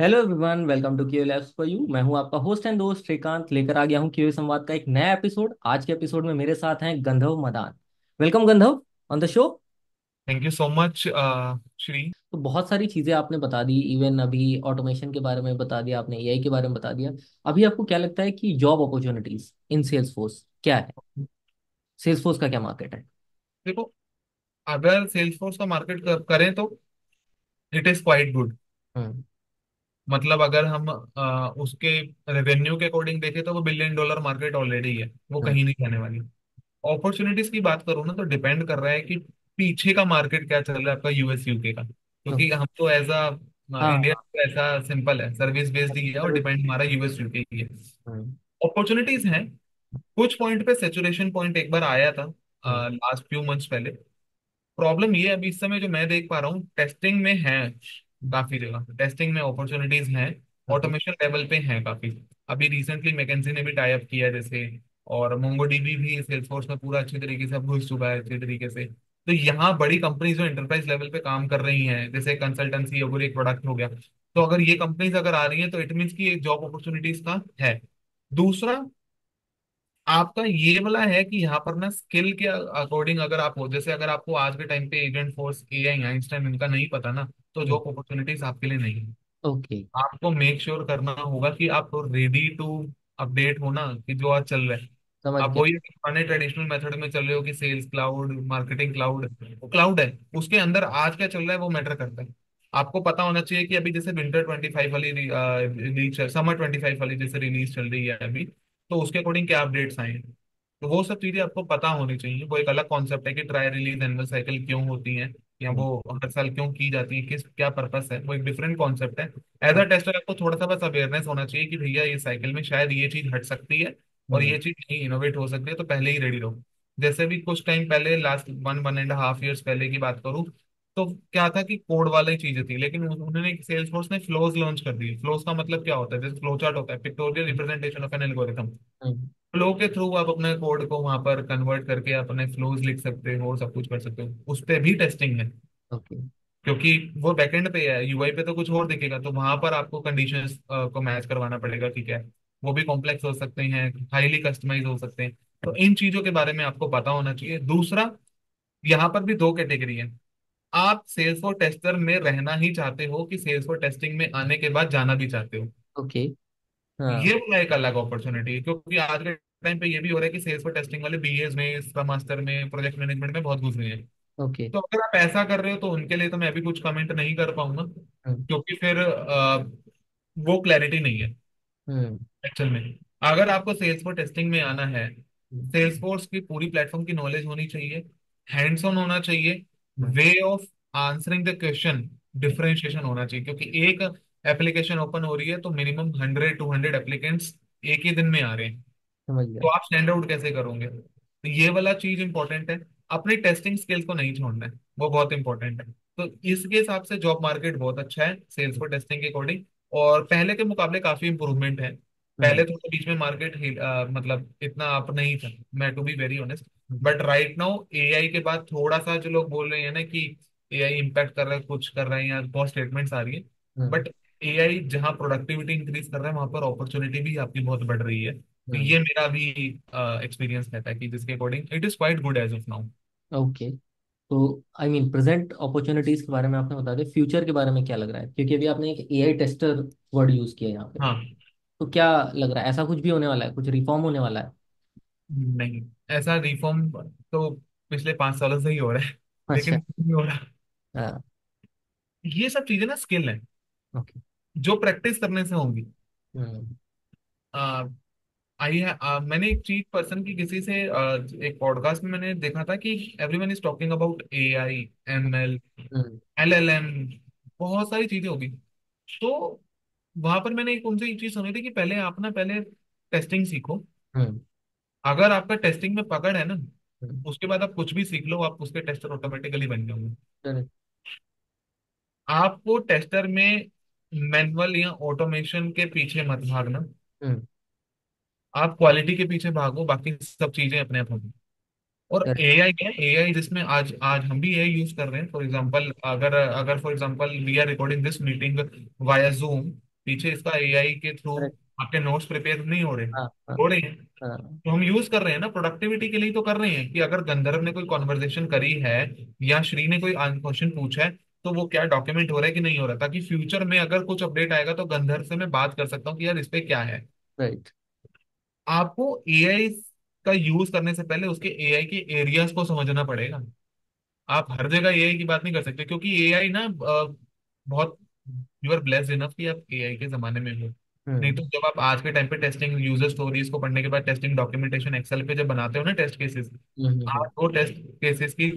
Hello everyone, welcome to Q Labs for you. मैं हूं आपका होस्ट एंड दोस्त श्रीकांत, लेकर आ गया हूं क्यू संवाद का एक नया एपिसोड। आज के एपिसोड में मेरे साथ हैं गंधर्व Madan. Welcome Gandharva on the show. Thank you so much Shri. तो बहुत सारी चीजें आपने बता दी, इवन अभी ऑटोमेशन के बारे में बता दिया आपने, एआई के बारे में बता दिया। अभी आपको क्या लगता है कि job opportunities in Salesforce क्या है? सेल्स फोर्स का क्या मार्केट है? देखो, अगर सेल्सफोर्स का मार्केट करें तो इट इज क्वाइट गुड। हम्म। मतलब अगर हम उसके रेवेन्यू के अकॉर्डिंग देखें तो वो $1 बिलियन मार्केट ऑलरेडी है, वो हम्म। कहीं नहीं जाने वाली। अपॉर्चुनिटीज की बात करूँ ना तो डिपेंड कर रहा है कि पीछे का मार्केट क्या चल रहा है आपका यूएस यूके का, क्योंकि ओके। हम तो एज अ इंडिया हाँ। ऐसा सिंपल है, सर्विस बेस्ड ही है और सर्विस। डिपेंड हमारा यूएस यूके ही है। हम्म। अपॉर्चुनिटीज हैं, कुछ पॉइंट पे सेचुरेशन पॉइंट एक बार आया था हम्म। लास्ट फ्यू मंथ्स पहले। प्रॉब्लम ये है, अभी इस समय जो मैं देख पा रहा हूँ टेस्टिंग में है, काफी जगह टेस्टिंग में अपॉर्चुनिटीज हैं। ओके। ऑटोमेशन लेवल पे हैं काफी। अभी रिसेंटली मैकेंजी ने भी टाई अप किया है जैसे, और मोंगोडीबी भी सेल्सफोर्स में पूरा अच्छे तरीके से अब घुस चुका है अच्छे तरीके से। तो यहाँ बड़ी कंपनीज जो एंटरप्राइज लेवल पे काम कर रही हैं, जैसे कंसल्टेंसी अगर एक प्रोडक्ट हो गया, तो अगर ये कंपनीज अगर आ रही हैं तो इट मीन्स की एक जॉब अपॉर्चुनिटीज का है। दूसरा, आपका ये वाला है कि यहाँ पर ना स्किल के अकॉर्डिंग अगर आप हो, जैसे अगर आपको आज के टाइम पे एजेंट फोर्स एआई आइंस्टाइन इनका नहीं पता ना, तो जॉब अपॉर्चुनिटीज आपके लिए नहीं है। ओके। आपको मेक श्योर करना होगा कि आप रेडी टू अपडेट हो ना, कि जो आज चल रहा है। समझ आप गया। वही पुराने ट्रेडिशनल मेथड में चल रहे हो कि सेल्स क्लाउड, मार्केटिंग क्लाउड, वो क्लाउड है, उसके अंदर आज क्या चल रहा है वो मैटर करता है। आपको पता होना चाहिए कि अभी जैसे विंटर 25 वाली रिलीज, समर 25 वाली जैसे रिलीज चल रही है अभी, तो उसके अकॉर्डिंग क्या अपडेट्स आए हैं, तो वो सब चीजें आपको पता होनी चाहिए। वो एक अलग कॉन्सेप्ट है कि ट्राई रिलीज एनुअल साइकिल क्यों होती है, या वो हर साल क्यों की जाती है, किस क्या पर्पस है, वो एक डिफरेंट कॉन्सेप्ट है। एज अ टेस्टर आपको थोड़ा सा बस अवेयरनेस होना चाहिए कि भैया ये साइकिल में शायद ये चीज हट सकती है और ये चीज नहीं इनोवेट हो सकती है, तो पहले ही रेडी रहो। जैसे भी कुछ टाइम पहले, लास्ट 1.5 years पहले की बात करूँ, तो क्या था कि कोड वाली चीजें थी, लेकिन उन्होंने सेल्स फोर्स ने फ्लोज लॉन्च कर दिए। फ्लोज का मतलब क्या होता है, जैसे फ्लो चार्ट होता है, pictorial representation of an algorithm. Flow के थ्रू आप अपने कोड को वहां पर कन्वर्ट करके अपने फ्लोज लिख सकते हो, सब कुछ कर सकते हो, उस पे भी टेस्टिंग है। ओके। क्योंकि वो बैकएंड पे है, यूआई पे तो कुछ और दिखेगा, तो वहां पर आपको कंडीशंस को मैच करवाना पड़ेगा, ठीक है। वो भी कॉम्प्लेक्स हो सकते हैं, हाईली कस्टमाइज हो सकते हैं। तो इन चीजों के बारे में आपको पता होना चाहिए। दूसरा, यहाँ पर भी दो कैटेगरी है। आप सेल्स फॉर टेस्टर में रहना ही चाहते हो कि सेल्स फॉर टेस्टिंग में आने के बाद जाना भी चाहते हो, ओके। ये हाँ। वाला एक अलग अपॉर्चुनिटी है। क्योंकि आज के टाइम पे ये भी हो रहा है कि सेल्स फॉर टेस्टिंग वाले बीएस में, स्क्रम मास्टर में, प्रोजेक्ट मैनेजमेंट में बहुत घुस गए हैं। ओके। तो अगर आप ऐसा कर रहे हो तो उनके लिए तो मैं भी कुछ कमेंट नहीं कर पाऊंगा, हम्म। क्योंकि फिर वो क्लैरिटी नहीं है हम्म। एक्चुअल में। अगर आपको सेल्स फोर्स टेस्टिंग में आना है, हम्म। सेल्स फोर्स की पूरी प्लेटफॉर्म की नॉलेज होनी चाहिए, हैंड्स ऑन होना चाहिए, हम्म। Way of answering the question differentiation होना चाहिए। क्योंकि एक एप्लीकेशन ओपन हो रही है तो मिनिमम 100 200 एप्लीकेंट्स एक ही दिन में आ रहे हैं, समझ तो गया। आप स्टैंड आउट कैसे करोगे? तो ये वाला चीज इंपॉर्टेंट है। अपनी टेस्टिंग स्किल्स को नहीं छोड़ना है, वो बहुत इंपॉर्टेंट है। तो इसके हिसाब से जॉब मार्केट बहुत अच्छा है सेल्स फॉर टेस्टिंग के अकॉर्डिंग, और पहले के मुकाबले काफी इंप्रूवमेंट है। हम्म। पहले थोड़ा बीच में मार्केट मतलब इतना अप नहीं था, मैं to be very honest. Hmm. But right now AI के बाद थोड़ा सा जो लोग बोल रहे हैं ना कि एआई इम्पैक्ट कर रहा है, कुछ कर रहा है, या बहुत स्टेटमेंट्स आ रही है, हम्म। बट एआई जहाँ प्रोडक्टिविटी इंक्रीज कर रहा है वहां पर अपॉर्चुनिटी भी आपकी बहुत बढ़ रही है। तो हम्म। ये मेरा भी एक्सपीरियंस रहता है कि जिसके according it is quite good as of now. Okay. तो आई मीन प्रेजेंट अपॉर्चुनिटीज के बारे में आपने बता दिया, फ्यूचर के बारे में क्या लग रहा है? क्योंकि अभी आपने एक एआई टेस्टर वर्ड यूज किया यहाँ पे। हाँ। तो क्या लग रहा है, ऐसा कुछ भी होने वाला है, कुछ रिफॉर्म होने वाला है? नहीं, ऐसा रिफॉर्म तो पिछले 5 सालों से ही हो रहा है, अच्छा। लेकिन कुछ नहीं हो रहा। हाँ। ये सब चीजें ना स्किल है, ओके। जो प्रैक्टिस करने से होंगी। हम्म। आई है, मैंने एक चीज पर्सन की किसी से एक पॉडकास्ट में मैंने देखा था कि everyone is talking about AI, ML, hmm. LLM, बहुत सारी चीजें होगी। तो वहां पर मैंने एक उनसे एक चीज सुनी थी कि पहले आप ना, पहले टेस्टिंग सीखो। हम्म। अगर आपका टेस्टिंग में पकड़ है ना, हम्म। उसके बाद आप कुछ भी सीख लो, आप उसके टेस्टर ऑटोमेटिकली बन जाओगे। correct। आपको टेस्टर में मैनुअल या ऑटोमेशन के पीछे मत भागना, हम्म। आप क्वालिटी के पीछे भागो, बाकी सब चीजें अपने आप होंगी। और correct। एआई क्या है, एआई जिसमें आज आज हम भी एआई यूज कर रहे हैं। फॉर एग्जांपल, अगर अगर for example we are recording this meeting via Zoom, पीछे इसका एआई के थ्रू करेक्ट। आपके नोट्स प्रिपेयर नहीं हो रहे, हाँ हाँ हो रहे हैं। हाँ। तो हम यूज कर रहे हैं ना, प्रोडक्टिविटी के लिए तो कर रहे हैं कि अगर गंधर्व ने कोई कॉन्वर्जेशन करी है या श्री ने कोई क्वेश्चन पूछा है, तो वो क्या डॉक्यूमेंट हो रहा है कि नहीं हो रहा, ताकि फ्यूचर में अगर कुछ अपडेट आएगा तो गंधर्व से मैं बात कर सकता हूँ कि यार इस पे क्या है। राइट। आपको एआई का यूज करने से पहले उसके एआई के एरियाज को समझना पड़ेगा। आप हर जगह एआई की बात नहीं कर सकते, क्योंकि एआई ना बहुत, यू आर ब्लेस्ड इनफ कि आप एआई के जमाने में हो। नहीं तो हम्म जब आप आज के टाइम पे टेस्टिंग यूजर स्टोरीज को पढ़ने के बाद टेस्टिंग डॉक्यूमेंटेशन एक्सेल पे जब बनाते हो ना टेस्ट केसेस, हम्म। आप वो टेस्ट केसेस की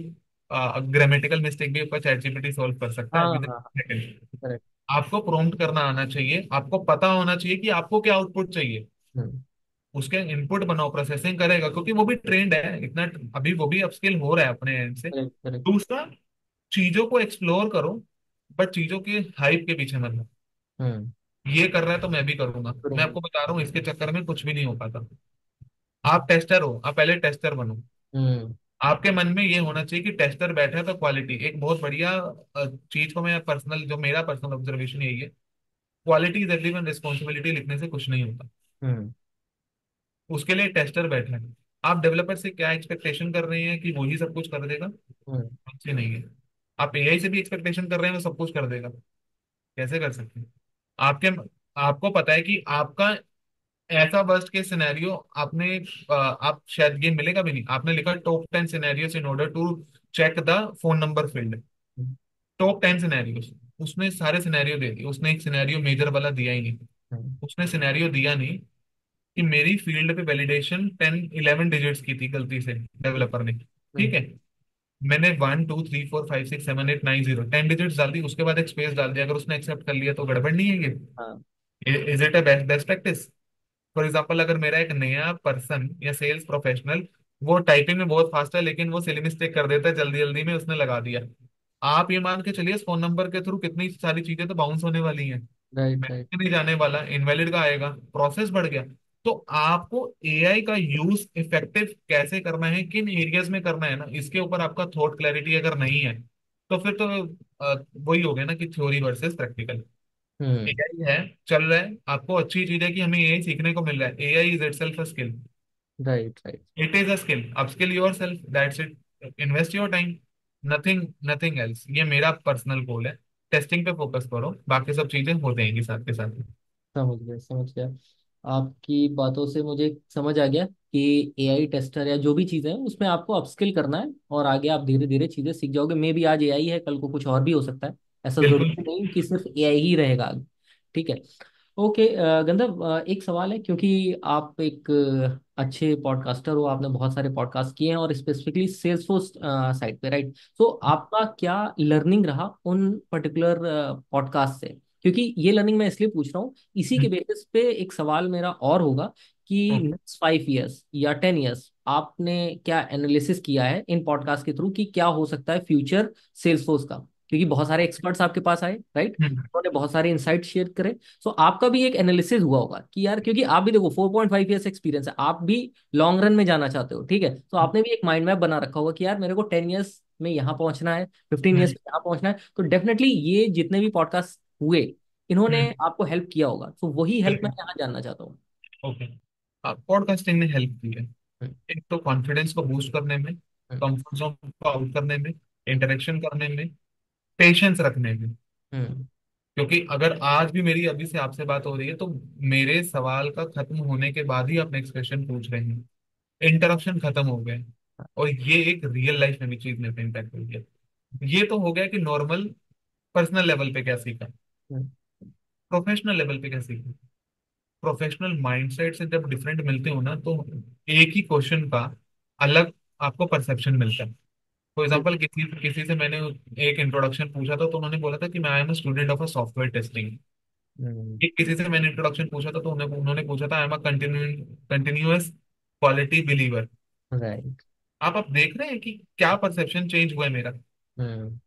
ग्रामेटिकल मिस्टेक भी ऊपर चैट जीपीटी सॉल्व कर सकता हाँ है विद हाँ हाँ। सेकंड। करेक्ट। आपको प्रॉम्प्ट करना आना चाहिए, आपको पता होना चाहिए कि आपको क्या आउटपुट चाहिए, हम्म। उसके इनपुट बनाओ, प्रोसेसिंग करेगा, क्योंकि वो भी ट्रेंड है इतना, अभी वो भी अपस्किल हो रहा है अपने एंड से। Correct correct. दूसरा, चीजों को एक्सप्लोर करो, बट चीजों के हाइप के पीछे मत लगो। हम्म। ये कर रहा है तो मैं भी करूंगा, मैं करूँगा। आपको बता रहा हूँ इसके चक्कर में कुछ भी नहीं हो पाता। आप टेस्टर हो, आप पहले टेस्टर बनो। हम्म आपके मन में ये होना चाहिए कि टेस्टर बैठा है तो क्वालिटी एक बहुत बढ़िया चीज को, मैं पर्सनल, जो मेरा पर्सनल ऑब्जर्वेशन यही है, क्वालिटी इज एवरीवन रिस्पॉन्सिबिलिटी लिखने से कुछ नहीं होता। हम्म उसके लिए टेस्टर बैठा है। आप डेवलपर से क्या एक्सपेक्टेशन कर रहे हैं कि वही सब कुछ कर देगा? हम्म। अच्छी नहीं है। आप एआई से भी एक्सपेक्टेशन कर रहे हैं वो सब कुछ कर देगा? कैसे कर सकते हैं? आपके, आपको पता है कि आपका ऐसा वर्स्ट केस सिनेरियो आपने आप शायद ये मिलेगा भी नहीं, आपने लिखा top 10 scenarios in order to check the phone number field. Hmm top 10 scenarios, उसने सारे सिनेरियो दे दिए, उसने एक सिनेरियो मेजर वाला दिया ही नहीं। हम्म उसने सिनेरियो दिया नहीं कि मेरी फील्ड पे वैलिडेशन 10 11 डिजिट्स की थी गलती से डेवलपर ने, ठीक हम्म। है। मैंने 1 2 3 4 5 6 7 8 9 0 10 डिजिट्स डाल दी, उसके बाद एक स्पेस डाल दिया, अगर उसने एक्सेप्ट कर लिया तो गड़बड़ नहीं है हाँ। ये? Is it a best best practice? For example, अगर मेरा एक नया पर्सन या सेल्स प्रोफेशनल, वो टाइपिंग में बहुत फास्ट है लेकिन वो सिली मिस्टेक कर देता है जल्दी जल्दी में, उसने लगा दिया, आप ये मान के चलिए इस फोन नंबर के थ्रू कितनी सारी चीजें तो बाउंस होने वाली हैं। Right right. बैंक नहीं जाने वाला, इनवैलिड का आएगा, प्रोसेस बढ़ गया। तो आपको एआई का यूज इफेक्टिव कैसे करना है, किन एरियाज में करना है ना, इसके ऊपर आपका थॉट क्लैरिटी अगर नहीं है, तो फिर तो वही हो गया ना कि थ्योरी वर्सेस प्रैक्टिकल। हम्म। एआई है, चल रहा है, आपको अच्छी चीज है कि हमें एआई सीखने को मिल रहा है, AI is itself a skill. Right right. It is a skill, upskill yourself, that's it, invest your time, nothing nothing else. ये मेरा पर्सनल गोल है। टेस्टिंग पे फोकस करो, बाकी सब चीजें हो जाएंगी साथ के साथ। समझ गया समझ गया। आपकी बातों से मुझे समझ आ गया कि एआई टेस्टर या जो भी चीज़ें हैं उसमें आपको अपस्किल करना है और आगे आप धीरे धीरे चीज़ें सीख जाओगे। मे बी आज एआई है, कल को कुछ और भी हो सकता है। ऐसा बिल्कुल। जरूरी नहीं कि सिर्फ एआई ही रहेगा आगे। ठीक है। ओके। गंधर्व, एक सवाल है, क्योंकि आप एक अच्छे पॉडकास्टर हो, आपने बहुत सारे पॉडकास्ट किए हैं और स्पेसिफिकली सेल्सफोर्स साइट पे, राइट? तो आपका क्या लर्निंग रहा उन पर्टिकुलर पॉडकास्ट से? क्योंकि ये लर्निंग मैं इसलिए पूछ रहा हूँ, इसी के बेसिस पे एक सवाल मेरा और होगा कि ओके। नेक्स्ट 5 ईयर्स या 10 ईयर्स आपने क्या एनालिसिस किया है इन पॉडकास्ट के थ्रू कि क्या हो सकता है फ्यूचर सेल्सफोर्स का? क्योंकि बहुत सारे एक्सपर्ट्स आपके पास आए, राइट? उन्होंने बहुत सारे इंसाइट शेयर करे। सो आपका भी एक एनालिसिस हुआ होगा कि यार, क्योंकि आप भी देखो 4.5 ईयर्स एक्सपीरियंस है, आप भी लॉन्ग रन में जाना चाहते हो, ठीक है? तो आपने भी एक माइंड मैप बना रखा होगा कि यार मेरे को 10 ईयर्स में यहाँ पहुंचना है, 15 ईयर्स में यहाँ पहुंचना है। तो डेफिनेटली ये जितने भी पॉडकास्ट हुए, इन्होंने आपको हेल्प किया होगा, तो वही हेल्प मैं बिल्कुल। यहाँ जानना चाहता हूँ। ओके। पॉडकास्टिंग ने हेल्प की है, हम्म एक तो कॉन्फिडेंस को बूस्ट करने में, हम्म कंफर्ट जोन को आउट करने में, इंटरेक्शन करने में, पेशेंस रखने में। हम्म क्योंकि अगर आज भी मेरी अभी से आपसे बात हो रही है तो मेरे सवाल का खत्म होने के बाद ही आप नेक्स्ट क्वेश्चन पूछ रहे हैं, इंटरप्शन खत्म हो गए। और ये एक रियल लाइफ में भी चीज मेरे पे इम्पैक्ट हुई है। ये तो हो गया कि नॉर्मल पर्सनल लेवल पे क्या सीखा, हम्म प्रोफेशनल लेवल पे क्या सीखा। प्रोफेशनल माइंडसेट से जब डिफरेंट मिलते हो ना, तो एक ही क्वेश्चन का अलग आपको परसेप्शन मिलता है। फॉर एग्जाम्पल, किसी किसी से मैंने एक इंट्रोडक्शन पूछा था तो उन्होंने बोला था कि मैं I am student of a software testing. हम्म। किसी से मैंने इंट्रोडक्शन पूछा था तो उन्होंने उन्होंने पूछा था I am a continuous quality believer. Right. आप देख रहे हैं कि क्या परसेप्शन चेंज हुआ है मेरा। हम्म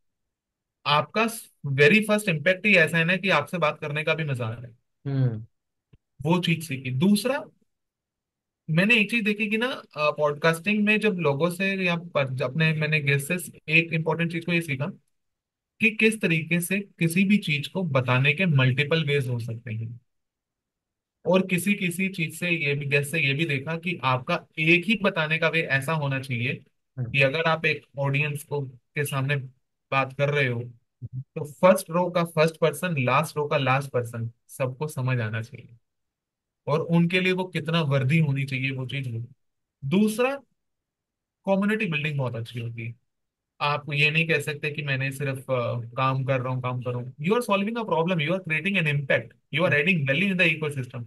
आपका वेरी फर्स्ट इम्पैक्ट ही ऐसा है ना कि आपसे बात करने का भी मजा आ रहा है, हम्म वो चीज सीखी। दूसरा, मैंने एक चीज देखी कि ना, पॉडकास्टिंग में जब लोगों से या अपने मैंने गेस्ट से एक इंपॉर्टेंट चीज को ये सीखा कि किस तरीके से किसी भी चीज को बताने के मल्टीपल वेज हो सकते हैं। और किसी किसी चीज से ये भी, जैसे ये भी देखा कि आपका एक ही बताने का वे ऐसा होना चाहिए हम्म, कि अगर आप एक ऑडियंस को के सामने बात कर रहे हो, तो फर्स्ट रो का फर्स्ट पर्सन, लास्ट रो का लास्ट पर्सन सबको समझ आना चाहिए। और उनके लिए वो कितना वर्दी होनी चाहिए वो चीज हो। दूसरा, कम्युनिटी बिल्डिंग बहुत अच्छी होती है। आप ये नहीं कह सकते कि मैंने सिर्फ काम कर रहा हूँ, काम कर रहा हूँ। You are solving a problem, you are creating an impact, you are adding value in the ecosystem.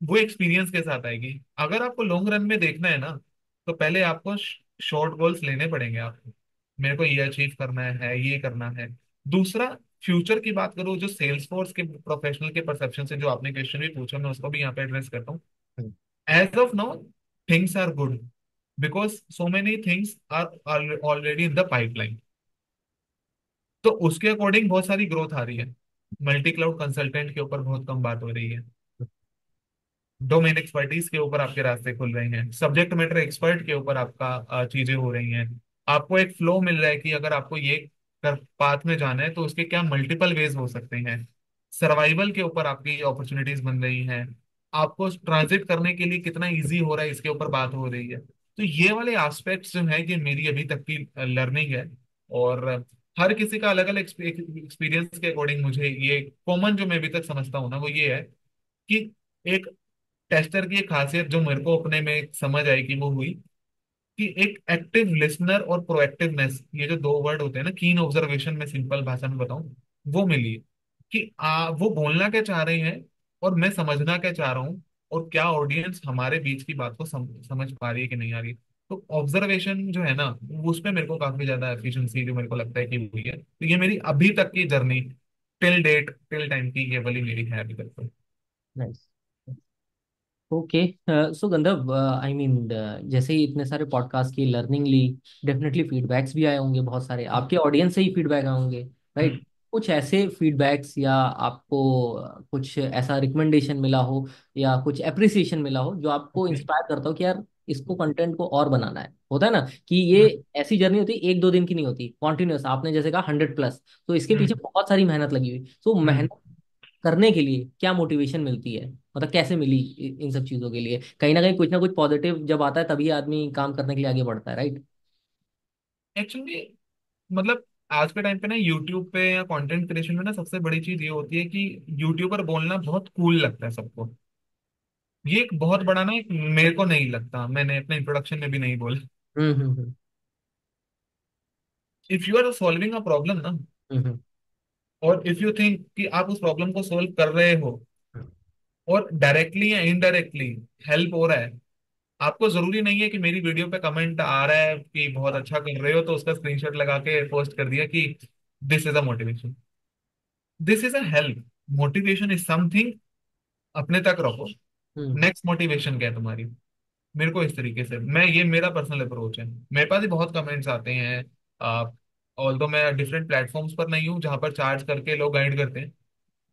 वो एक्सपीरियंस के साथ आएगी। अगर आपको लॉन्ग रन में देखना है ना, तो पहले आपको शॉर्ट गोल्स लेने पड़ेंगे आपको। मेरे को ये अचीव करना है, ये करना है। दूसरा, फ्यूचर की बात करूँ, जो सेल्स फोर्स के प्रोफेशनल के परसेप्शन से जो आपने क्वेश्चन भी पूछा, मैं उसको भी यहाँ पे एड्रेस करता हूँ। Hmm, as of now, things are good because so many things are already in the pipeline. तो उसके अकॉर्डिंग बहुत सारी ग्रोथ आ रही है। मल्टी क्लाउड कंसल्टेंट के ऊपर बहुत कम बात हो रही है। डोमेन एक्सपर्टीज के ऊपर आपके रास्ते खुल रहे हैं, सब्जेक्ट मैटर एक्सपर्ट के ऊपर आपका चीजें हो रही हैं। आपको एक फ्लो मिल रहा है कि अगर आपको ये कर पाथ में जाना है तो उसके क्या मल्टीपल वेज हो सकते हैं। सर्वाइवल के ऊपर आपकी अपॉर्चुनिटीज बन रही हैं। आपको ट्रांजिट करने के लिए कितना इजी हो रहा है, इसके ऊपर बात हो रही है। तो ये वाले एस्पेक्ट्स जो है, ये मेरी अभी तक की लर्निंग है। और हर किसी का अलग अलग एक्सपीरियंस के अकॉर्डिंग मुझे ये कॉमन जो मैं अभी तक समझता हूँ ना, वो ये है कि एक टेस्टर की एक खासियत जो मेरे को अपने में समझ आई कि वो हुई कि एक एक्टिव लिसनर और प्रोएक्टिवनेस, ये जो दो वर्ड होते हैं ना, कीन ऑब्जर्वेशन में सिंपल भाषा में बताऊं, वो मिली। कि वो बोलना क्या चाह रहे हैं और मैं समझना क्या चाह रहा हूँ, और क्या ऑडियंस हमारे बीच की बात को समझ पा रही है कि नहीं आ रही। तो ऑब्जर्वेशन जो है ना, उस पे मेरे को काफी ज्यादा एफिशिएंसी जो मेरे को लगता है कि हुई है। तो ये मेरी अभी तक की journey, till date, till time की, ये वाली मेरी है अभी तक तो। Nice. Okay. So Gandharva, I mean, जैसे ही इतने सारे पॉडकास्ट की लर्निंग ली, डेफिनेटली फीडबैक्स भी आए होंगे बहुत सारे, आपके ऑडियंस से ही फीडबैक आए होंगे, राइट? हम्म। कुछ ऐसे फीडबैक्स या आपको कुछ ऐसा रिकमेंडेशन मिला हो या कुछ एप्रिसिएशन मिला हो जो आपको हम्म। इंस्पायर करता हो कि यार इसको कंटेंट को और बनाना है? होता है ना कि ये हम्म। ऐसी जर्नी होती है, एक दो दिन की नहीं होती, कॉन्टिन्यूस। आपने जैसे कहा 100+, तो इसके पीछे हम्म। बहुत सारी मेहनत लगी हुई। तो हम्म। मेहनत करने के लिए क्या मोटिवेशन मिलती है, मतलब कैसे मिली इन सब चीजों के लिए? कहीं ना कुछ पॉजिटिव जब आता है तभी आदमी काम करने के लिए आगे बढ़ता है, राइट? एक्चुअली, मतलब आज के टाइम पे ना, यूट्यूब पे या कंटेंट क्रिएशन में ना, सबसे बड़ी चीज ये होती है कि यूट्यूबर बोलना बहुत कूल लगता है सबको। ये एक बहुत बड़ा ना, एक मेरे को नहीं लगता, मैंने अपने इंट्रोडक्शन में भी नहीं बोला। Hmm. If you are solving a problem ना, हम्म। और इफ यू थिंक कि आप उस प्रॉब्लम को सोल्व कर रहे हो, और डायरेक्टली या इनडायरेक्टली हेल्प हो रहा है, आपको जरूरी नहीं है कि मेरी वीडियो पे कमेंट आ रहा है कि बहुत अच्छा कर रहे हो तो उसका स्क्रीनशॉट लगा के पोस्ट कर दिया कि this is a motivation, this is a help. Motivation is something, अपने तक रखो। हम्म। नेक्स्ट मोटिवेशन क्या है तुम्हारी? मेरे को इस तरीके से, मैं ये मेरा पर्सनल अप्रोच है। मेरे पास भी बहुत कमेंट्स आते हैं। ऑल्दो मैं डिफरेंट प्लेटफॉर्म्स पर नहीं हूँ जहां पर चार्ज करके लोग गाइड करते हैं।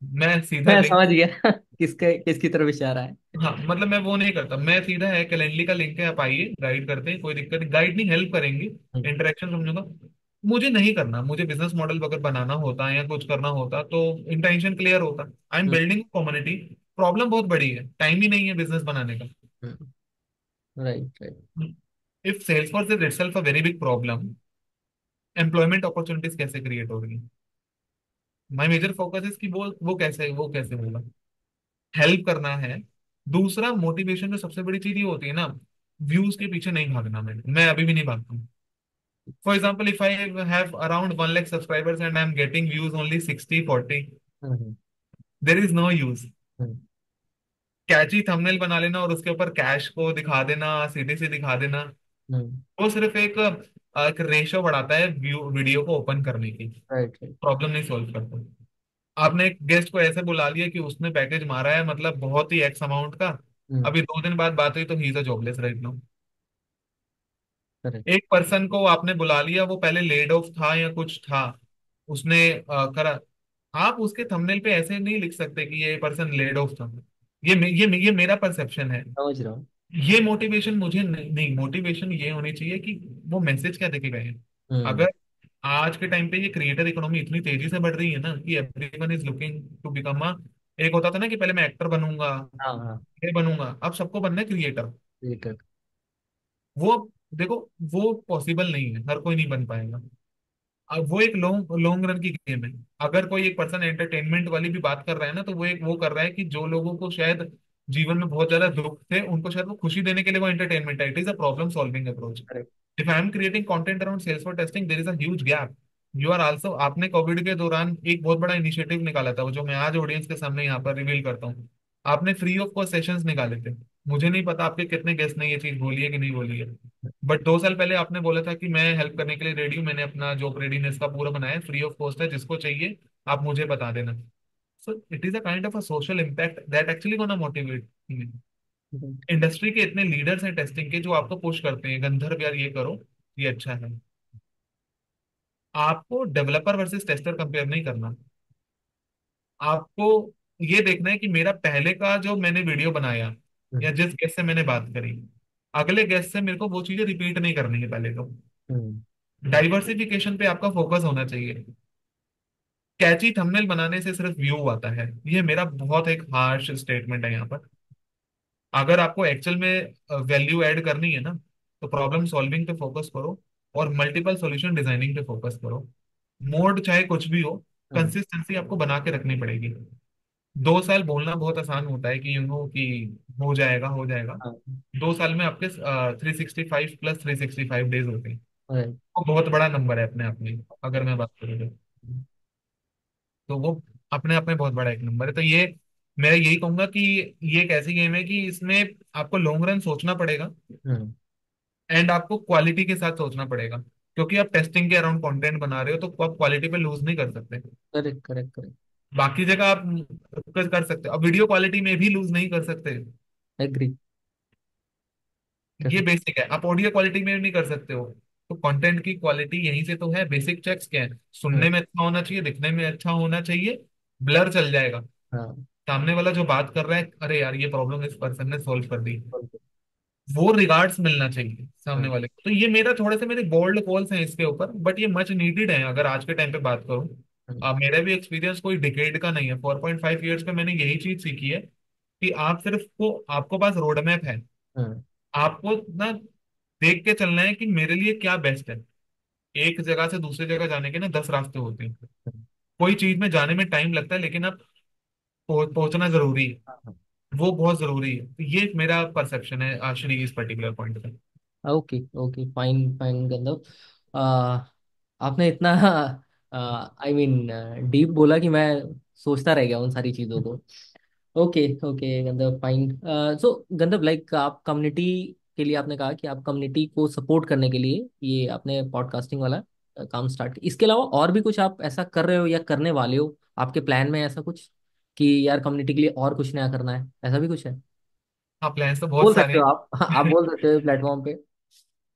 मैं सीधा मैं लिंक, समझ गया किसके किसकी तरफ इशारा है। हाँ मतलब मैं वो नहीं करता, मैं सीधा है कैलेंडली का लिंक है, आप आइए, गाइड करते हैं, कोई दिक्कत नहीं, गाइड नहीं, हेल्प करेंगे। हम्म। इंटरेक्शन समझूंगा। मुझे नहीं करना, मुझे बिजनेस मॉडल अगर बनाना होता है या कुछ करना होता तो इंटेंशन क्लियर होता। I am hmm. Building community. Problem बहुत बड़ी है, टाइम ही नहीं है बिजनेस बनाने का। Right, right. If Salesforce is itself a very big problem, employment opportunities कैसे क्रिएट हो रही है? माई मेजर फोकस इज कि वो कैसे होगा। हेल्प करना है। दूसरा, मोटिवेशन में सबसे बड़ी चीज ये होती है ना, व्यूज के पीछे नहीं भागना। मैं अभी भी नहीं भागता हूँ। For example, if I have around 1 lakh subscribers and I am getting views only 60-40, hmm. There is no use. Hmm. Catchy thumbnail बना लेना और उसके ऊपर कैश को दिखा देना, सीधे से दिखा देना, हम्म। वो सिर्फ एक रेशो बढ़ाता है व्यू वीडियो को ओपन करने की, राइट, राइट। प्रॉब्लम नहीं सॉल्व करता। आपने एक गेस्ट को ऐसे बुला लिया कि उसने पैकेज मारा है, मतलब बहुत ही एक्स अमाउंट का। हम्म। अभी 2 दिन बाद बात हुई तो he is a jobless right now. Correct. एक पर्सन को आपने बुला लिया, वो पहले लेड ऑफ था या कुछ था, उसने करा। आप उसके थंबनेल पे ऐसे नहीं लिख सकते कि ये पर्सन लेड ऑफ था। ये मेरा परसेप्शन है। समझ रहा हूँ। ये मोटिवेशन मुझे नहीं, मोटिवेशन ये होनी चाहिए कि वो मैसेज क्या देके गए हैं। हम्म। अगर आज के टाइम पे ये क्रिएटर इकोनॉमी इतनी तेजी से बढ़ रही है ना कि everyone is looking to become a, एक होता था ना कि पहले मैं एक्टर बनूंगा, हाँ हाँ। ये बनूंगा, अब सबको बनना है क्रिएटर। क्रिएटर। वो देखो, वो पॉसिबल नहीं है, हर कोई नहीं बन पाएगा। अब वो एक लॉन्ग लॉन्ग रन की गेम है। अगर कोई एक पर्सन एंटरटेनमेंट वाली भी बात कर रहा है ना, तो वो एक वो कर रहा है कि जो लोगों को शायद जीवन में बहुत ज्यादा दुख थे, उनको शायद वो खुशी देने के लिए वो एंटरटेनमेंट है। It is a problem solving approach. Correct. If I am creating content around sales for testing, there is a huge gap. You are also, आपने कोविड के दौरान एक बहुत बड़ा इनिशिएटिव निकाला था, वो जो मैं आज ऑडियंस के सामने यहाँ पर रिवील करता हूँ। आपने फ्री ऑफ कॉस्ट सेशंस निकाले थे। मुझे नहीं पता आपके कितने गेस्ट ने ये चीज बोली है कि नहीं बोली है, बट 2 साल पहले आपने बोला था कि मैं हेल्प करने के लिए रेडी हूँ, मैंने अपना जॉब रेडीनेस का पूरा बनाया, फ्री ऑफ कॉस्ट है, जिसको चाहिए आप मुझे बता देना। So it is a kind of a social impact that actually gonna motivate. Industry के इतने लीडर्स हैं टेस्टिंग के जो आपको पुश करते हैं, गंधर्व यार ये करो, ये अच्छा है। आपको डेवलपर वर्सेस टेस्टर कंपेयर नहीं करना। आपको ये देखना है कि मेरा पहले का जो मैंने वीडियो बनाया या जिस गेस्ट से मैंने बात करी, अगले गेस्ट से मेरे को वो चीजें रिपीट नहीं करनी है पहले तो। डाइवर्सिफिकेशन पे आपका फोकस होना चाहिए। कैची थंबनेल बनाने से सिर्फ व्यू आता है, ये मेरा बहुत एक हार्श स्टेटमेंट है यहाँ पर। अगर आपको एक्चुअल में वैल्यू ऐड करनी है ना, तो प्रॉब्लम सॉल्विंग पे फोकस करो और मल्टीपल सॉल्यूशन डिजाइनिंग पे फोकस करो। मोड चाहे कुछ भी हो, कंसिस्टेंसी आपको बना के रखनी पड़ेगी। 2 साल बोलना बहुत आसान होता है कि कि हो जाएगा हो जाएगा। 2 साल में आपके 365 प्लस 365 डेज होते हैं। वो बहुत बड़ा नंबर है अपने आप में, अगर मैं बात करूँ तो वो अपने आप में बहुत बड़ा एक नंबर है। तो ये मैं यही कहूंगा कि ये एक ऐसी गेम है कि इसमें आपको लॉन्ग रन सोचना पड़ेगा एंड आपको क्वालिटी के साथ सोचना पड़ेगा, क्योंकि आप टेस्टिंग के अराउंड कंटेंट बना रहे हो तो आप क्वालिटी पे लूज नहीं कर सकते। Correct correct correct. बाकी जगह आप कर सकते हो, अब वीडियो क्वालिटी में भी लूज नहीं कर सकते। एग्री। ये बेसिक है, आप ऑडियो क्वालिटी में भी नहीं कर सकते हो। तो कंटेंट की क्वालिटी यहीं से तो है। बेसिक चेक्स क्या है? सुनने में अच्छा होना चाहिए, दिखने में अच्छा होना चाहिए, ब्लर चल जाएगा। हाँ। सामने वाला जो बात कर रहा है, अरे यार ये प्रॉब्लम इस पर्सन ने सॉल्व कर दी, वो रिगार्ड्स मिलना चाहिए सामने वाले को। तो ये मेरा थोड़े से मेरे बोल्ड कॉल्स हैं इसके ऊपर, बट ये मच नीडेड है अगर आज के टाइम पे बात करूं। मेरा भी एक्सपीरियंस कोई डिकेड का नहीं है, 4.5 ईयर्स में मैंने यही चीज सीखी है कि आप सिर्फ को आपको पास रोड मैप है। आपको ना देख के चलना है कि मेरे लिए क्या बेस्ट है। एक जगह से दूसरी जगह जाने के ना 10 रास्ते होते हैं। कोई चीज में जाने में टाइम लगता है, लेकिन अब पहुंचना जरूरी है, वो बहुत जरूरी है। तो ये मेरा परसेप्शन है श्री इस पर्टिकुलर पॉइंट पे। ओके ओके, फाइन फाइन गंधर्व। आ, आपने इतना आई मीन डीप बोला कि मैं सोचता रह गया उन सारी चीज़ों को। ओके ओके गंधर्व, फाइन। सो गंधर्व, लाइक आप कम्युनिटी के लिए आपने कहा कि आप कम्युनिटी को सपोर्ट करने के लिए ये आपने पॉडकास्टिंग वाला काम स्टार्ट किया। इसके अलावा और भी कुछ आप ऐसा कर रहे हो या करने वाले हो? आपके प्लान में ऐसा कुछ कि यार कम्युनिटी के लिए और कुछ नया करना है, ऐसा भी कुछ है? हाँ, प्लान्स तो बहुत बोल सारे सकते हो आप आप हैं। बोल सकते हो प्लेटफॉर्म पे।